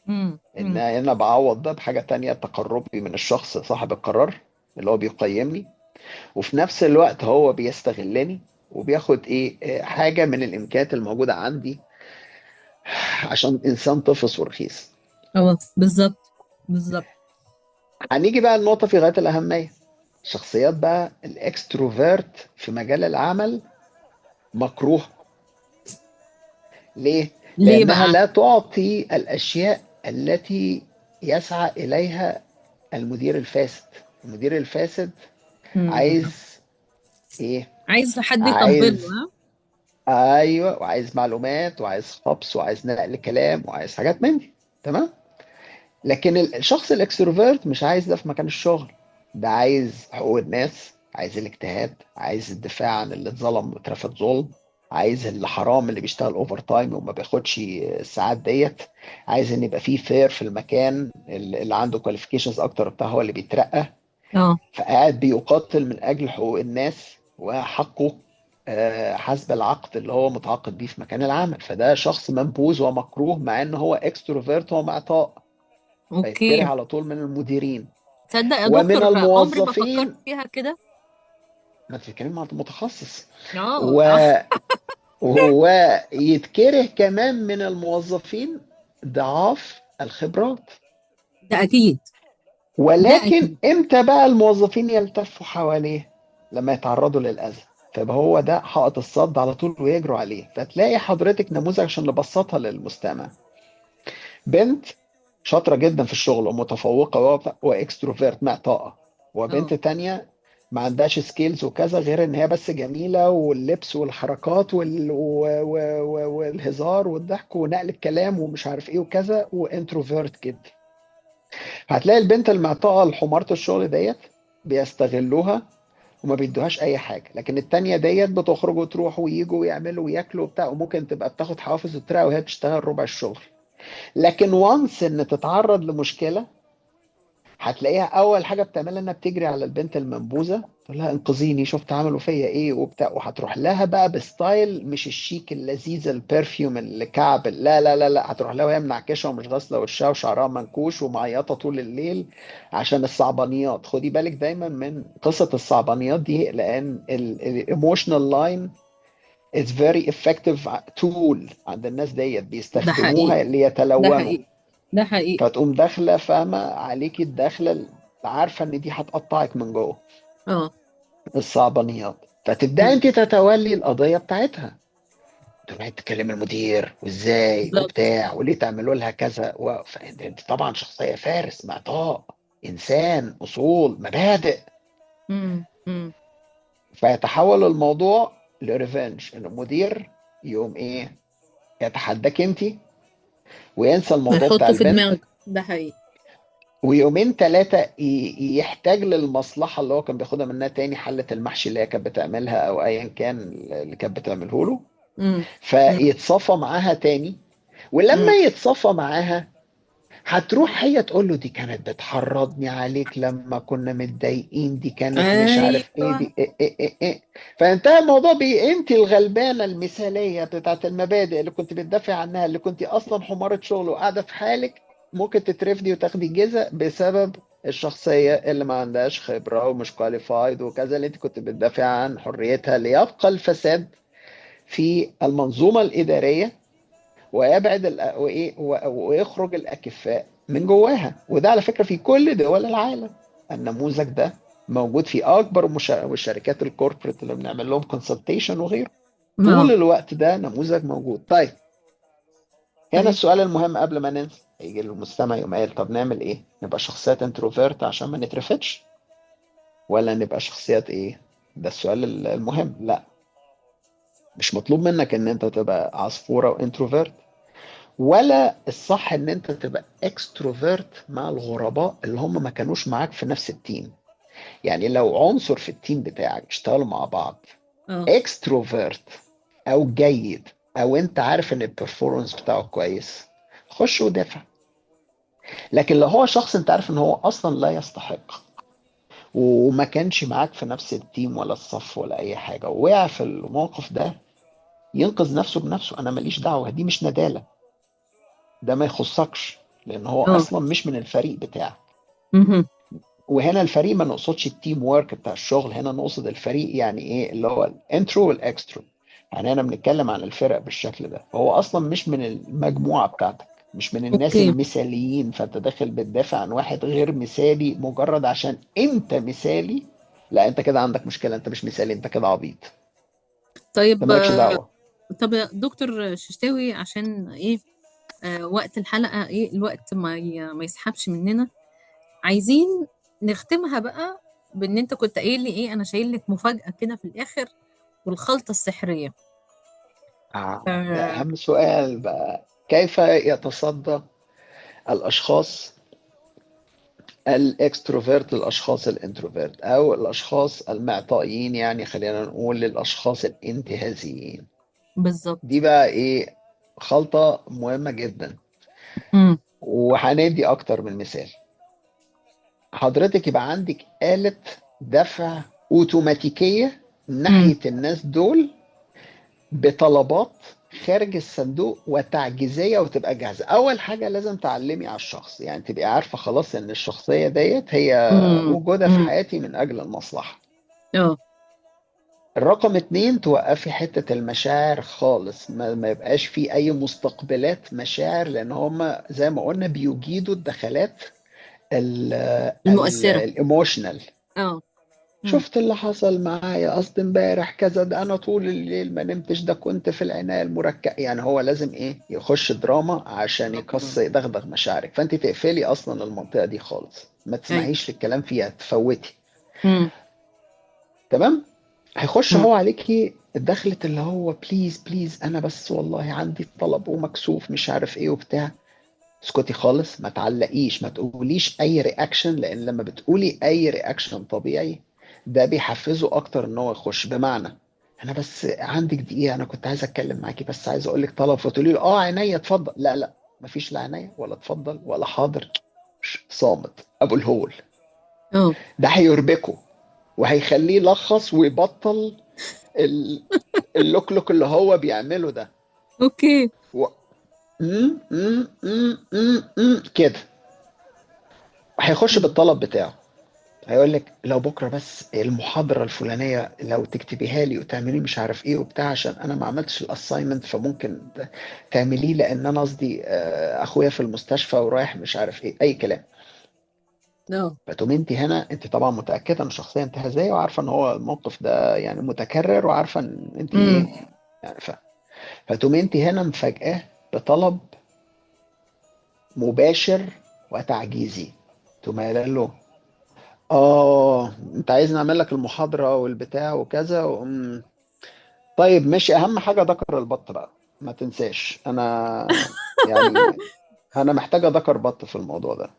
ان امم. انا بعوض ده بحاجة تانية، تقربي من الشخص صاحب القرار اللي هو بيقيمني، وفي نفس الوقت هو بيستغلني وبياخد ايه حاجة من الامكانيات الموجودة عندي عشان انسان طفس ورخيص. اه بالظبط. بالظبط. هنيجي بقى النقطة في غاية الأهمية. شخصيات بقى الاكستروفيرت في مجال العمل مكروه. ليه؟ ليه لأنها بقى؟ لا تعطي الأشياء التي يسعى إليها المدير الفاسد. المدير الفاسد امم. عايز ايه؟ عايز حد يطبله، عايز، ها. ايوه، وعايز معلومات وعايز خبص وعايز نقل كلام وعايز حاجات من دي. تمام. لكن الشخص الاكستروفيرت مش عايز ده في مكان الشغل. ده عايز حقوق الناس، عايز الاجتهاد، عايز الدفاع عن اللي اتظلم واترفض ظلم، عايز اللي حرام اللي بيشتغل اوفر تايم وما بياخدش الساعات ديت، عايز ان يبقى فيه فير في المكان، اللي عنده كواليفيكيشنز اكتر بتاع هو اللي بيترقى. اه. فقاعد بيقاتل من أجل حقوق الناس وحقه حسب العقد اللي هو متعاقد بيه في مكان العمل. فده شخص منبوذ ومكروه مع ان هو اكستروفيرت، هو معطاء، فيتكره اوكي. على طول من المديرين تصدق يا ومن دكتور، عمري ما فكرت الموظفين. فيها كده. ما تتكلم مع متخصص. اه و... وهو يتكره كمان من الموظفين ضعاف الخبرات. ده اكيد. ده ولكن اكيد. امتى بقى الموظفين يلتفوا حواليه؟ لما يتعرضوا للأذى. فيبقى هو ده حائط الصد على طول ويجروا عليه. فتلاقي حضرتك نموذج عشان نبسطها للمستمع: بنت شاطرة جدا في الشغل ومتفوقة واكستروفيرت مع طاقة، اه. وبنت تانية ما عندهاش سكيلز وكذا غير ان هي بس جميلة، واللبس والحركات والهزار والضحك ونقل الكلام ومش عارف ايه وكذا، وانتروفيرت جدا. هتلاقي البنت المعطاءة لحمارة الشغل ديت بيستغلوها وما بيدوهاش اي حاجه، لكن التانية ديت بتخرج وتروح ويجوا ويعملوا وياكلوا وبتاع، وممكن تبقى بتاخد حوافز وترقى وهي بتشتغل ربع الشغل. لكن وانس ان تتعرض لمشكله، هتلاقيها اول حاجه بتعملها انها بتجري على البنت المنبوذه تقول لها انقذيني، شفت عملوا فيا ايه وبتاع، وهتروح لها بقى بستايل مش الشيك اللذيذ البرفيوم الكعب، لا لا لا لا، هتروح لها وهي منعكشه ومش غاسله وشها وشعرها منكوش ومعيطه طول الليل عشان الصعبانيات. خدي بالك دايما من قصه الصعبانيات دي، لان الايموشنال لاين is very effective tool عند الناس ديت، ده حقيقي. بيستخدموها ده ليتلونوا. حقيقي. ده حقيقي. فتقوم داخله فاهمه عليكي الداخله، عارفه ان دي هتقطعك من جوه، اه. الصعبانيات. فتبداي مم. انت تتولي القضيه بتاعتها، تروحي تكلم المدير وازاي بالظبط. وبتاع وليه تعملوا لها كذا فانت طبعا شخصيه فارس معطاء، انسان اصول مبادئ. امم. فيتحول الموضوع لريفنج، ان المدير يقوم ايه، يتحداك انت وينسى الموضوع بتاع هيحطه في البنت، دماغك. ده حقيقي. ويومين ثلاثة يحتاج للمصلحة اللي هو كان بياخدها منها تاني، حلة المحشي اللي هي كانت بتعملها أو أيا كان اللي كانت بتعمله له، امم. امم. فيتصافى معاها تاني. ولما امم. يتصافى معاها هتروح هي تقول له دي كانت بتحرضني عليك لما كنا متضايقين، دي كانت مش عارف ايه، ايوه. دي إيه إيه إيه إيه. فانتهى الموضوع بيه انت الغلبانه المثاليه بتاعت المبادئ اللي كنت بتدافع عنها، اللي كنت اصلا حمارة شغل وقاعده في حالك، ممكن تترفدي وتاخدي جزء بسبب الشخصيه اللي ما عندهاش خبره ومش كواليفايد وكذا، اللي انت كنت بتدافع عن حريتها، ليبقى الفساد في المنظومه الاداريه ويبعد ويخرج الأكفاء من جواها. وده على فكرة في كل دول العالم. النموذج ده موجود في اكبر والشركات الكوربريت اللي بنعمل لهم كونسلتيشن وغيره. طول اه. الوقت ده نموذج موجود. طيب، هنا طيب. السؤال المهم قبل ما ننسى، هيجي المستمع يقوم قايل طب نعمل ايه؟ نبقى شخصيات انتروفيرت عشان ما نترفدش، ولا نبقى شخصيات ايه؟ ده السؤال المهم. لا، مش مطلوب منك ان انت تبقى عصفورة وانتروفيرت، ولا الصح ان انت تبقى اكستروفيرت مع الغرباء اللي هم ما كانوش معاك في نفس التيم. يعني لو عنصر في التيم بتاعك اشتغلوا مع بعض اه. اكستروفيرت او جيد، او انت عارف ان البرفورمانس بتاعه كويس، خش ودافع. لكن لو هو شخص انت عارف ان هو اصلا لا يستحق، وما كانش معاك في نفس التيم ولا الصف ولا اي حاجه، ووقع في الموقف ده، ينقذ نفسه بنفسه. انا ماليش دعوه، دي مش ندالة، ده ما يخصكش، لان هو اه. اصلا مش من الفريق بتاعك. مهم. وهنا الفريق ما نقصدش التيم وورك بتاع الشغل، هنا نقصد الفريق يعني ايه، اللي هو الانترو والاكسترو. يعني انا بنتكلم عن الفرق بالشكل ده، هو اصلا مش من المجموعه بتاعتك، مش من الناس اوكي. المثاليين، فانت داخل بتدافع عن واحد غير مثالي مجرد عشان انت مثالي. لا، انت كده عندك مشكله، انت مش مثالي، انت كده عبيط. انت طيب. مالكش دعوه. طب يا دكتور ششتاوي، عشان ايه وقت الحلقة، ايه الوقت ما يسحبش مننا، عايزين نختمها بقى بان انت كنت قايل لي ايه، انا شايل لك مفاجأة كده في الاخر، والخلطة السحرية. ده آه. اهم سؤال بقى، كيف يتصدى الاشخاص الاكستروفيرت للاشخاص الانتروفيرت، او الاشخاص المعطائيين يعني، خلينا نقول للاشخاص الانتهازيين. دي بالظبط. بقى ايه، خلطة مهمة جدا. امم. وهندي اكتر من مثال. حضرتك يبقى عندك آلة دفع اوتوماتيكية امم. ناحية الناس دول، بطلبات خارج الصندوق وتعجيزية، وتبقى جاهزة. أول حاجة لازم تعلمي على الشخص، يعني تبقي عارفة خلاص إن الشخصية ديت هي امم. وجودها في امم. حياتي من أجل المصلحة. اه. الرقم اتنين، توقفي حتة المشاعر خالص، ما يبقاش في أي مستقبلات مشاعر، لأن هما زي ما قلنا بيجيدوا الدخلات المؤثرة. الايموشنال. اه. امم. شفت اللي حصل معايا، اصل امبارح كذا، ده انا طول الليل ما نمتش، ده كنت في العناية المركزة. يعني هو لازم ايه، يخش دراما عشان يدغدغ مشاعرك، فانت تقفلي اصلا المنطقة دي خالص، ما اي. تسمعيش للكلام فيها، تفوتي. امم. تمام. هيخش امم. هو عليكي الدخلة اللي هو بليز بليز، انا بس والله عندي طلب ومكسوف مش عارف ايه وبتاع. اسكتي خالص، ما تعلقيش، ما تقوليش اي رياكشن، لان لما بتقولي اي رياكشن طبيعي، ده بيحفزه اكتر ان هو يخش. بمعنى، انا بس عندك دقيقه، انا كنت عايز اتكلم معاكي، بس عايز اقول لك طلب، فتقولي له اه عينيا اتفضل. لا لا، مفيش لا عينيا ولا اتفضل ولا حاضر. صامت ابو الهول. اه. ده هيربكه، وهيخليه يلخص ويبطل ال- اللوك اللي هو بيعمله ده. اوكي. و... كده. هيخش مم. بالطلب بتاعه. هيقول لك لو بكره بس المحاضره الفلانيه لو تكتبيها لي وتعملي مش عارف ايه وبتاع، عشان انا ما عملتش الاساينمنت، فممكن تعمليه، لان انا قصدي اخويا في المستشفى ورايح مش عارف ايه اي كلام. اه. فتقوم انت هنا، انت طبعا متاكده ان شخصيه انتهازيه، وعارفه ان هو الموقف ده يعني متكرر، وعارفه ان انت امم. ايه يعني فتقوم انت هنا مفاجاه بطلب مباشر وتعجيزي. تقوم قايله له اه انت عايز نعمل لك المحاضرة والبتاع وكذا طيب ماشي، اهم حاجة ذكر البط بقى، ما تنساش. انا يعني انا محتاجة ذكر بط في الموضوع ده.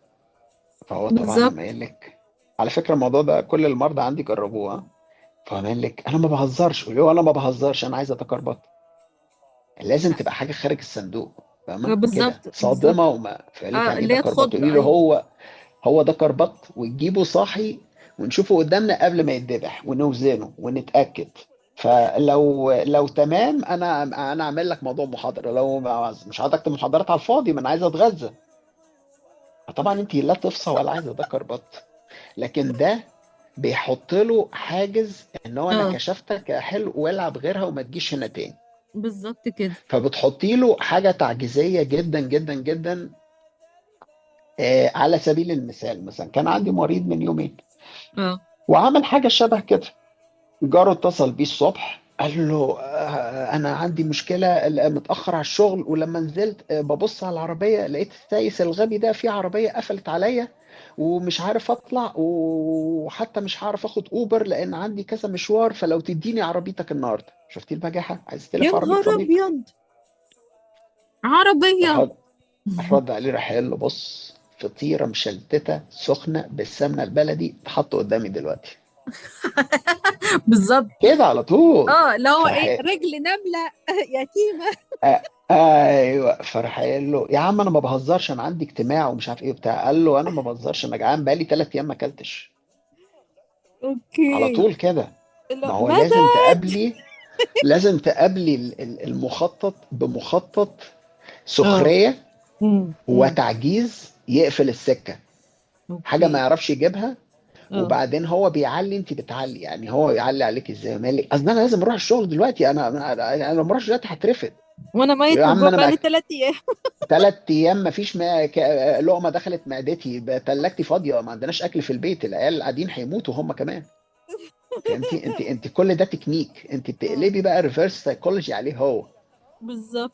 فهو طبعا بالظبط. لما يقول لك، على فكرة الموضوع ده كل المرضى عندي جربوه فهو قال لك انا ما بهزرش، قول له انا ما بهزرش، انا عايز ذكر بط. لازم تبقى حاجة خارج الصندوق، فاهمة كده، بالظبط. بالظبط. صادمة. وما فقال لك اه، يعني ايه اللي هي ذكر بط، تخض. قولي له ايوه. هو ده كربط، وتجيبه صاحي ونشوفه قدامنا قبل ما يتذبح ونوزنه ونتأكد. فلو تمام، انا اعمل لك موضوع محاضرة. لو مش عايز اكتب محاضرات على الفاضي، ما انا عايز اتغذى. طبعا انت لا تفصى ولا عايزه ده كربط، لكن ده بيحط له حاجز ان هو انا اه. كشفتك يا حلو، والعب غيرها وما تجيش هنا تاني. بالظبط كده. فبتحطي له حاجة تعجيزية جدا جدا جدا، على سبيل المثال مثلا كان عندي مريض من يومين اه. وعمل حاجة شبه كده. جاره اتصل بيه الصبح قال له انا عندي مشكله، متاخر على الشغل، ولما نزلت ببص على العربيه لقيت السايس الغبي ده في عربيه قفلت عليا ومش عارف اطلع، وحتى مش هعرف اخد اوبر لان عندي كذا مشوار، فلو تديني عربيتك النهارده. شفتي البجاحه؟ عايز يا تلف عربيه نهار صديق. ابيض، راح عربيه! رد راح رد عليه، راح قال له بص، فطيره مشلتته سخنه بالسمنه البلدي اتحط قدامي دلوقتي بالظبط. كده على طول. اه، اللي هو ايه، فراح رجل نمله يتيمه. ايوه، فراح قايل له يا عم انا ما بهزرش، انا عندي اجتماع ومش عارف ايه بتاع. قال له انا ما بهزرش، انا جعان بقالي 3 ايام ما اكلتش. على اوكي. طول كده. ما لا، هو لازم مدد. تقابلي لازم تقابلي المخطط بمخطط اه. سخرية امم. وتعجيز يقفل السكة. حاجة ما اوكي. يعرفش يجيبها، اه. وبعدين هو بيعلي انت بتعلي. يعني هو يعلي عليك ازاي؟ مالك؟ اصل انا لازم اروح الشغل دلوقتي، انا لو ما اروحش دلوقتي هترفد. وانا ميت يا من عم الجوع انا بقالي ما 3 ايام. 3 ايام ما فيش لقمه دخلت معدتي، تلاجتي فاضيه، ما عندناش اكل في البيت، العيال قاعدين هيموتوا هم كمان. فهمتي؟ انت كل ده تكنيك، انت اه، بتقلبي بقى ريفرس سايكولوجي عليه هو. بالظبط.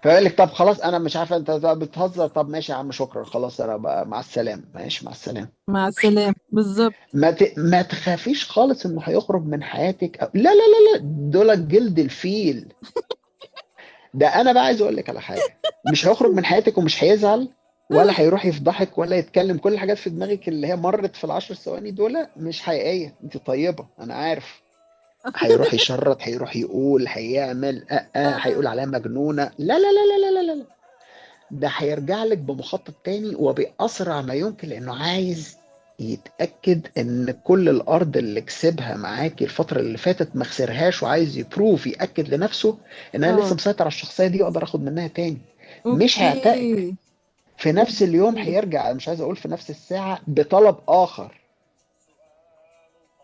فيقول لك طب خلاص انا مش عارفه انت بتهزر، طب ماشي يا عم شكرا خلاص انا بقى مع السلامه، ماشي مع السلامه. مع السلامه، بالظبط. ما تخافيش خالص انه هيخرج من حياتك، لا لا لا لا، دول جلد الفيل. ده انا بقى عايز اقول لك على حاجه، مش هيخرج من حياتك ومش هيزعل ولا هيروح يفضحك ولا يتكلم. كل الحاجات في دماغك اللي هي مرت في ال10 ثواني دول مش حقيقيه، انت طيبه انا عارف. هيروح يشرط، هيروح يقول، هيعمل هيقول عليها مجنونه، لا لا لا لا لا لا لا. ده هيرجع لك بمخطط تاني وبأسرع ما يمكن، لانه عايز يتأكد ان كل الارض اللي كسبها معاكي الفترة اللي فاتت ما خسرهاش، وعايز يبروف يأكد لنفسه ان انا لسه اه. مسيطر على الشخصية دي واقدر اخد منها تاني. مش هيعتقد اوكي. في نفس اليوم اوكي. هيرجع، مش عايز اقول في نفس الساعة، بطلب اخر.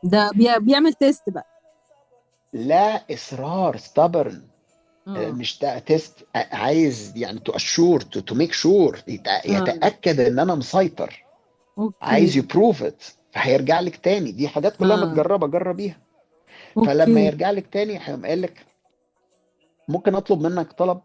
ده بيعمل تيست بقى. لا، اصرار stubborn. اه. مش ده تيست، عايز يعني تو اشور تو ميك شور، اه. يتأكد ان انا مسيطر. عايز اوكي. يبروف ات. فهيرجع لك تاني، دي حاجات كلها اه. متجربه، جربيها. فلما اوكي. يرجع لك تاني هيقوم قايل لك ممكن اطلب منك طلب.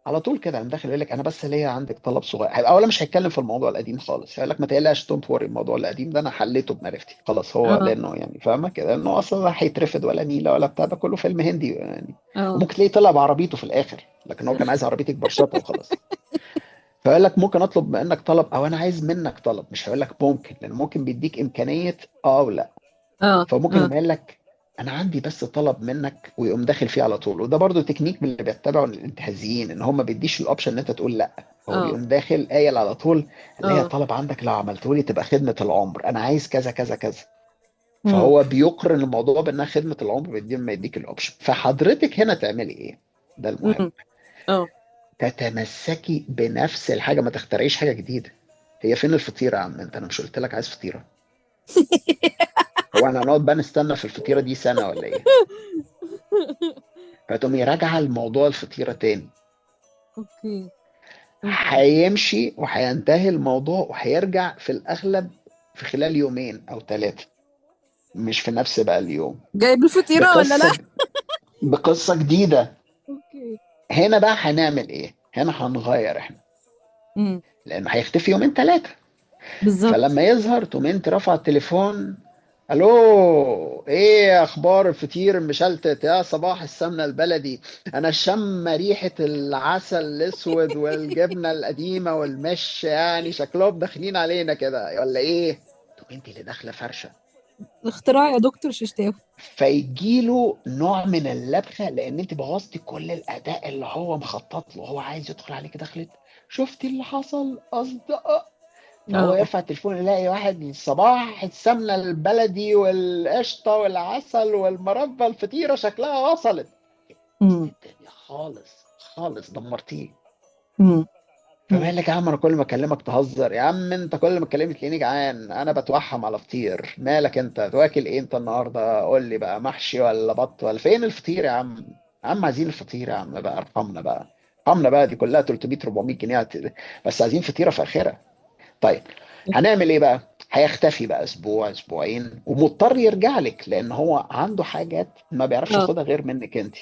على طول كده، قام داخل يقول لك انا بس ليا عندك طلب صغير. هيبقى اولا مش هيتكلم في الموضوع القديم خالص، هيقول لك ما تقلقش دونت وري، الموضوع القديم ده انا حليته بمعرفتي خلاص. هو اه. لانه يعني فاهمه كده انه اصلا لا هيترفد ولا نيله ولا بتاع، ده كله فيلم هندي يعني. اه. وممكن تلاقيه طلع بعربيته في الاخر، لكن هو كان عايز عربيتك برشطه وخلاص. فيقول لك ممكن اطلب منك طلب، او انا عايز منك طلب. مش هيقول لك ممكن، لان ممكن بيديك امكانيه اه ولا. اه. فممكن اه. يقوم قايل لك انا عندي بس طلب منك، ويقوم داخل فيه على طول. وده برضو تكنيك من اللي بيتبعوا الانتهازيين، ان هم ما بيديش الاوبشن ان انت تقول لا. هو اه. بيقوم داخل قايل على طول اللي هي اه. طلب عندك لو عملته لي تبقى خدمة العمر، انا عايز كذا كذا كذا. امم. فهو بيقرن الموضوع بانها خدمة العمر بدون ما يديك الاوبشن. فحضرتك هنا تعملي ايه؟ ده المهم. امم. اه. تتمسكي بنفس الحاجة، ما تخترعيش حاجة جديدة. هي فين الفطيرة يا عم انت؟ انا مش قلت لك عايز فطيرة؟ هو انا هنقعد بقى نستنى في الفطيرة دي سنة ولا ايه؟ فتقومي راجعة الموضوع الفطيرة تاني. اوكي. اوكي. هيمشي وهينتهي الموضوع وهيرجع في الأغلب في خلال يومين أو 3، مش في نفس بقى اليوم. جايب الفطيرة ولا لا؟ بقصة بقصة جديدة. اوكي. هنا بقى هنعمل إيه؟ هنا هنغير إحنا، امم. لأنه هيختفي يومين 3. بالظبط. فلما يظهر تقوم أنت رافع التليفون، الو ايه اخبار الفطير المشلتت يا صباح السمنه البلدي؟ انا شم ريحه العسل الاسود والجبنه القديمه والمش، يعني شكلهم داخلين علينا كده ولا ايه؟ تقوم انت اللي داخله فرشه. اختراع يا دكتور ششتاوي. فيجيله نوع من اللبخه، لان انت بوظتي كل الاداء اللي هو مخطط له. هو عايز يدخل عليك دخلت شفتي اللي حصل اصدقاء. فهو اه. يرفع التليفون يلاقي واحد صباح السمنة البلدي والقشطة والعسل والمربى الفطيرة شكلها وصلت. بوظت امم. الدنيا خالص خالص، دمرتيه. امم. امم. فمالك يا عم؟ انا كل ما اكلمك تهزر يا عم، انت كل ما تكلمني تلاقيني جعان، انا بتوحم على فطير. مالك انت واكل ايه انت النهارده؟ قول لي بقى، محشي ولا بط ولا فين الفطير يا عم؟ يا عم عايزين الفطير يا عم بقى، ارحمنا بقى. ارحمنا بقى، دي كلها 300 400 جنيه بس عايزين فطيره فاخره. طيب هنعمل ايه بقى؟ هيختفي بقى اسبوع اسبوعين ومضطر يرجع لك، لان هو عنده حاجات ما بيعرفش اه. ياخدها غير منك انت.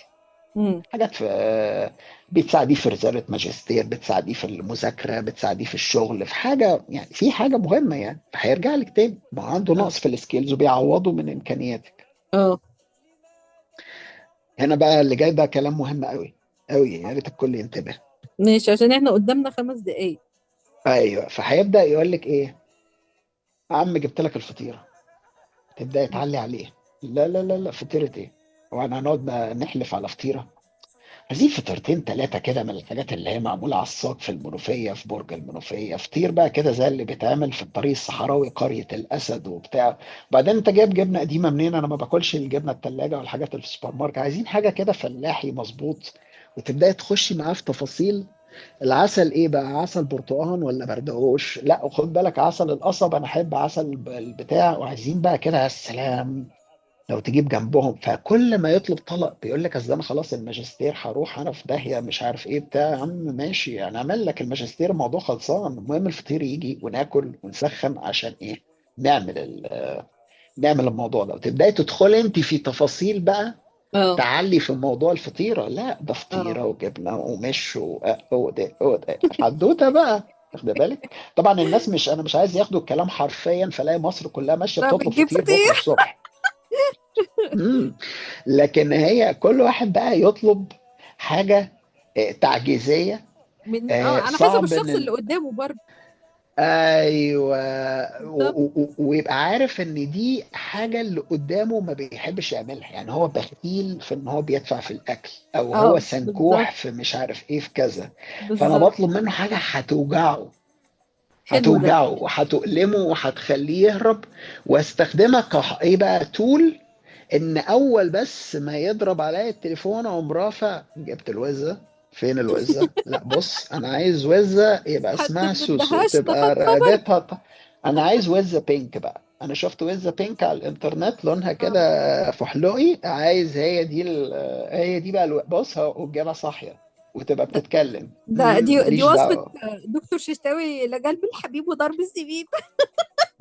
امم. حاجات في بتساعديه في رسالة ماجستير، بتساعديه في المذاكرة، بتساعديه في الشغل، في حاجة يعني، في حاجة مهمة يعني، فهيرجع لك تاني، ما عنده اه. نقص في السكيلز وبيعوضه من إمكانياتك. اه. هنا بقى اللي جاي ده كلام مهم قوي قوي، يا ريت الكل ينتبه. ماشي، عشان احنا قدامنا 5 دقايق. ايوه، فهيبدأ يقول لك ايه؟ يا عم جبت لك الفطيرة، تبدأ تعلي عليه. لا لا لا لا، فطيرة ايه؟ هو احنا هنقعد نحلف على فطيرة؟ عايزين فطيرتين ثلاثة كده من الحاجات اللي هي معمولة على الصاج في المنوفية، في برج المنوفية، فطير بقى كده زي اللي بيتعمل في الطريق الصحراوي قرية الأسد وبتاع. بعدين أنت جايب جبنة قديمة منين؟ أنا ما باكلش الجبنة التلاجة والحاجات اللي في السوبر ماركت. عايزين حاجة كده فلاحي مظبوط. وتبدأي تخشي معاه في تفاصيل. العسل إيه بقى؟ عسل برتقال ولا بردقوش؟ لا وخد بالك عسل القصب، أنا أحب عسل البتاع. وعايزين بقى كده، يا سلام لو تجيب جنبهم. فكل ما يطلب طلب بيقول لك اصل انا خلاص الماجستير هروح انا في داهيه مش عارف ايه بتاع. يا عم ماشي، انا اعمل لك الماجستير، الموضوع خلصان، المهم الفطير يجي وناكل ونسخن عشان ايه؟ نعمل نعمل الموضوع ده. وتبداي تدخلي انت في تفاصيل بقى، اه. تعلي في موضوع الفطيره. لا ده اه. فطيره وجبنه ومش وده حدوته بقى. واخد بالك؟ طبعا الناس مش، انا مش عايز ياخدوا الكلام حرفيا، فلاقي مصر كلها ماشيه لا، بتطلب بتجيب فطير بكره فطير الصبح. مم. لكن هي كل واحد بقى يطلب حاجة تعجيزية. من على حسب صعب الشخص اللي ان قدامه برضه. ايوه، بالظبط. ويبقى عارف ان دي حاجة اللي قدامه ما بيحبش يعملها، يعني هو بخيل في ان هو بيدفع في الاكل، او هو اه. بالظبط. سنكوح في مش عارف ايه في كذا. فانا بالظبط. بطلب منه حاجة هتوجعه، حلو ده. هتوجعه وهتؤلمه وهتخليه يهرب. واستخدمها ايه بقى؟ تول. ان اول بس ما يضرب عليا التليفون اقوم رافع، جبت الوزه؟ فين الوزه؟ لا بص، انا عايز وزه يبقى حتى اسمها ما سوسو، ادهاش تاخد تبقى خبر. رقبتها انا عايز وزه بينك بقى. انا شفت وزه بينك على الانترنت لونها اه. كده فحلوقي، عايز هي دي هي دي بقى بص وتجيبها صاحيه وتبقى بتتكلم. دي ماليش وصفة دعوه. دكتور ششتاوي لقلب الحبيب وضرب الزبيب.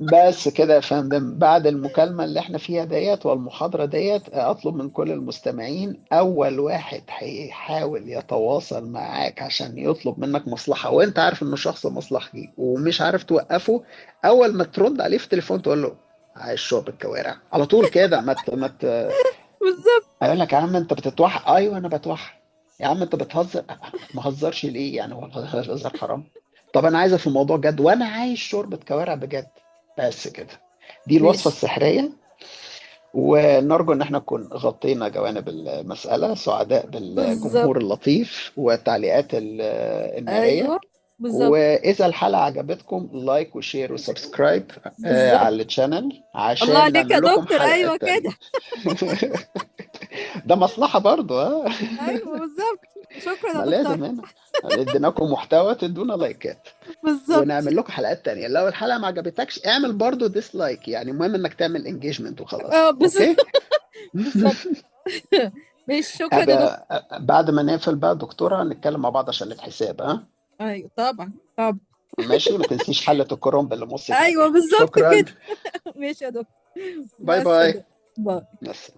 بس كده يا فندم، بعد المكالمة اللي احنا فيها ديت والمحاضرة ديت، اطلب من كل المستمعين اول واحد هيحاول يتواصل معاك عشان يطلب منك مصلحة وانت عارف انه شخص مصلحي ومش عارف توقفه، اول ما ترد عليه في التليفون تقول له عايز شرب الكوارع على طول كده. بالظبط. هيقول لك يا عم انت بتتوحى. ايوه انا بتوحى. يا عم انت بتهزر. ما هزرش ليه يعني؟ هو الهزار حرام؟ طب انا عايزه في موضوع جد وانا عايز شوربه كوارع بجد. بس كده، دي الوصفه ماشي. السحريه. ونرجو ان احنا نكون غطينا جوانب المساله، سعداء بالظبط. بالجمهور اللطيف والتعليقات الناريه. ايوه. بالظبط. واذا الحلقه عجبتكم لايك وشير وسبسكرايب بالظبط. على التشانل الله عشان عليك يا نعمل لكم دكتور، حلقات ايوه تانية. كده. ده مصلحة برضو ها. ايوه بالظبط. شكرا يا ما دكتور. لازم هنا اديناكم محتوى تدونا لايكات، بالظبط. ونعمل لكم حلقات تانية. لو الحلقة ما عجبتكش اعمل برضو ديسلايك، يعني المهم انك تعمل انجيجمنت وخلاص. اه. اوكي. بالظبط. ماشي، شكرا يا دكتور. أبقى بعد ما نقفل بقى دكتورة نتكلم مع بعض عشان الحساب ها. ايوه طبعا طبعا. ماشي، ما تنسيش حلة الكرنب اللي موصيك ايوه عليها. بالظبط شكرا. كده. ماشي يا دكتور. باي مع باي. السلامة. باي. بس.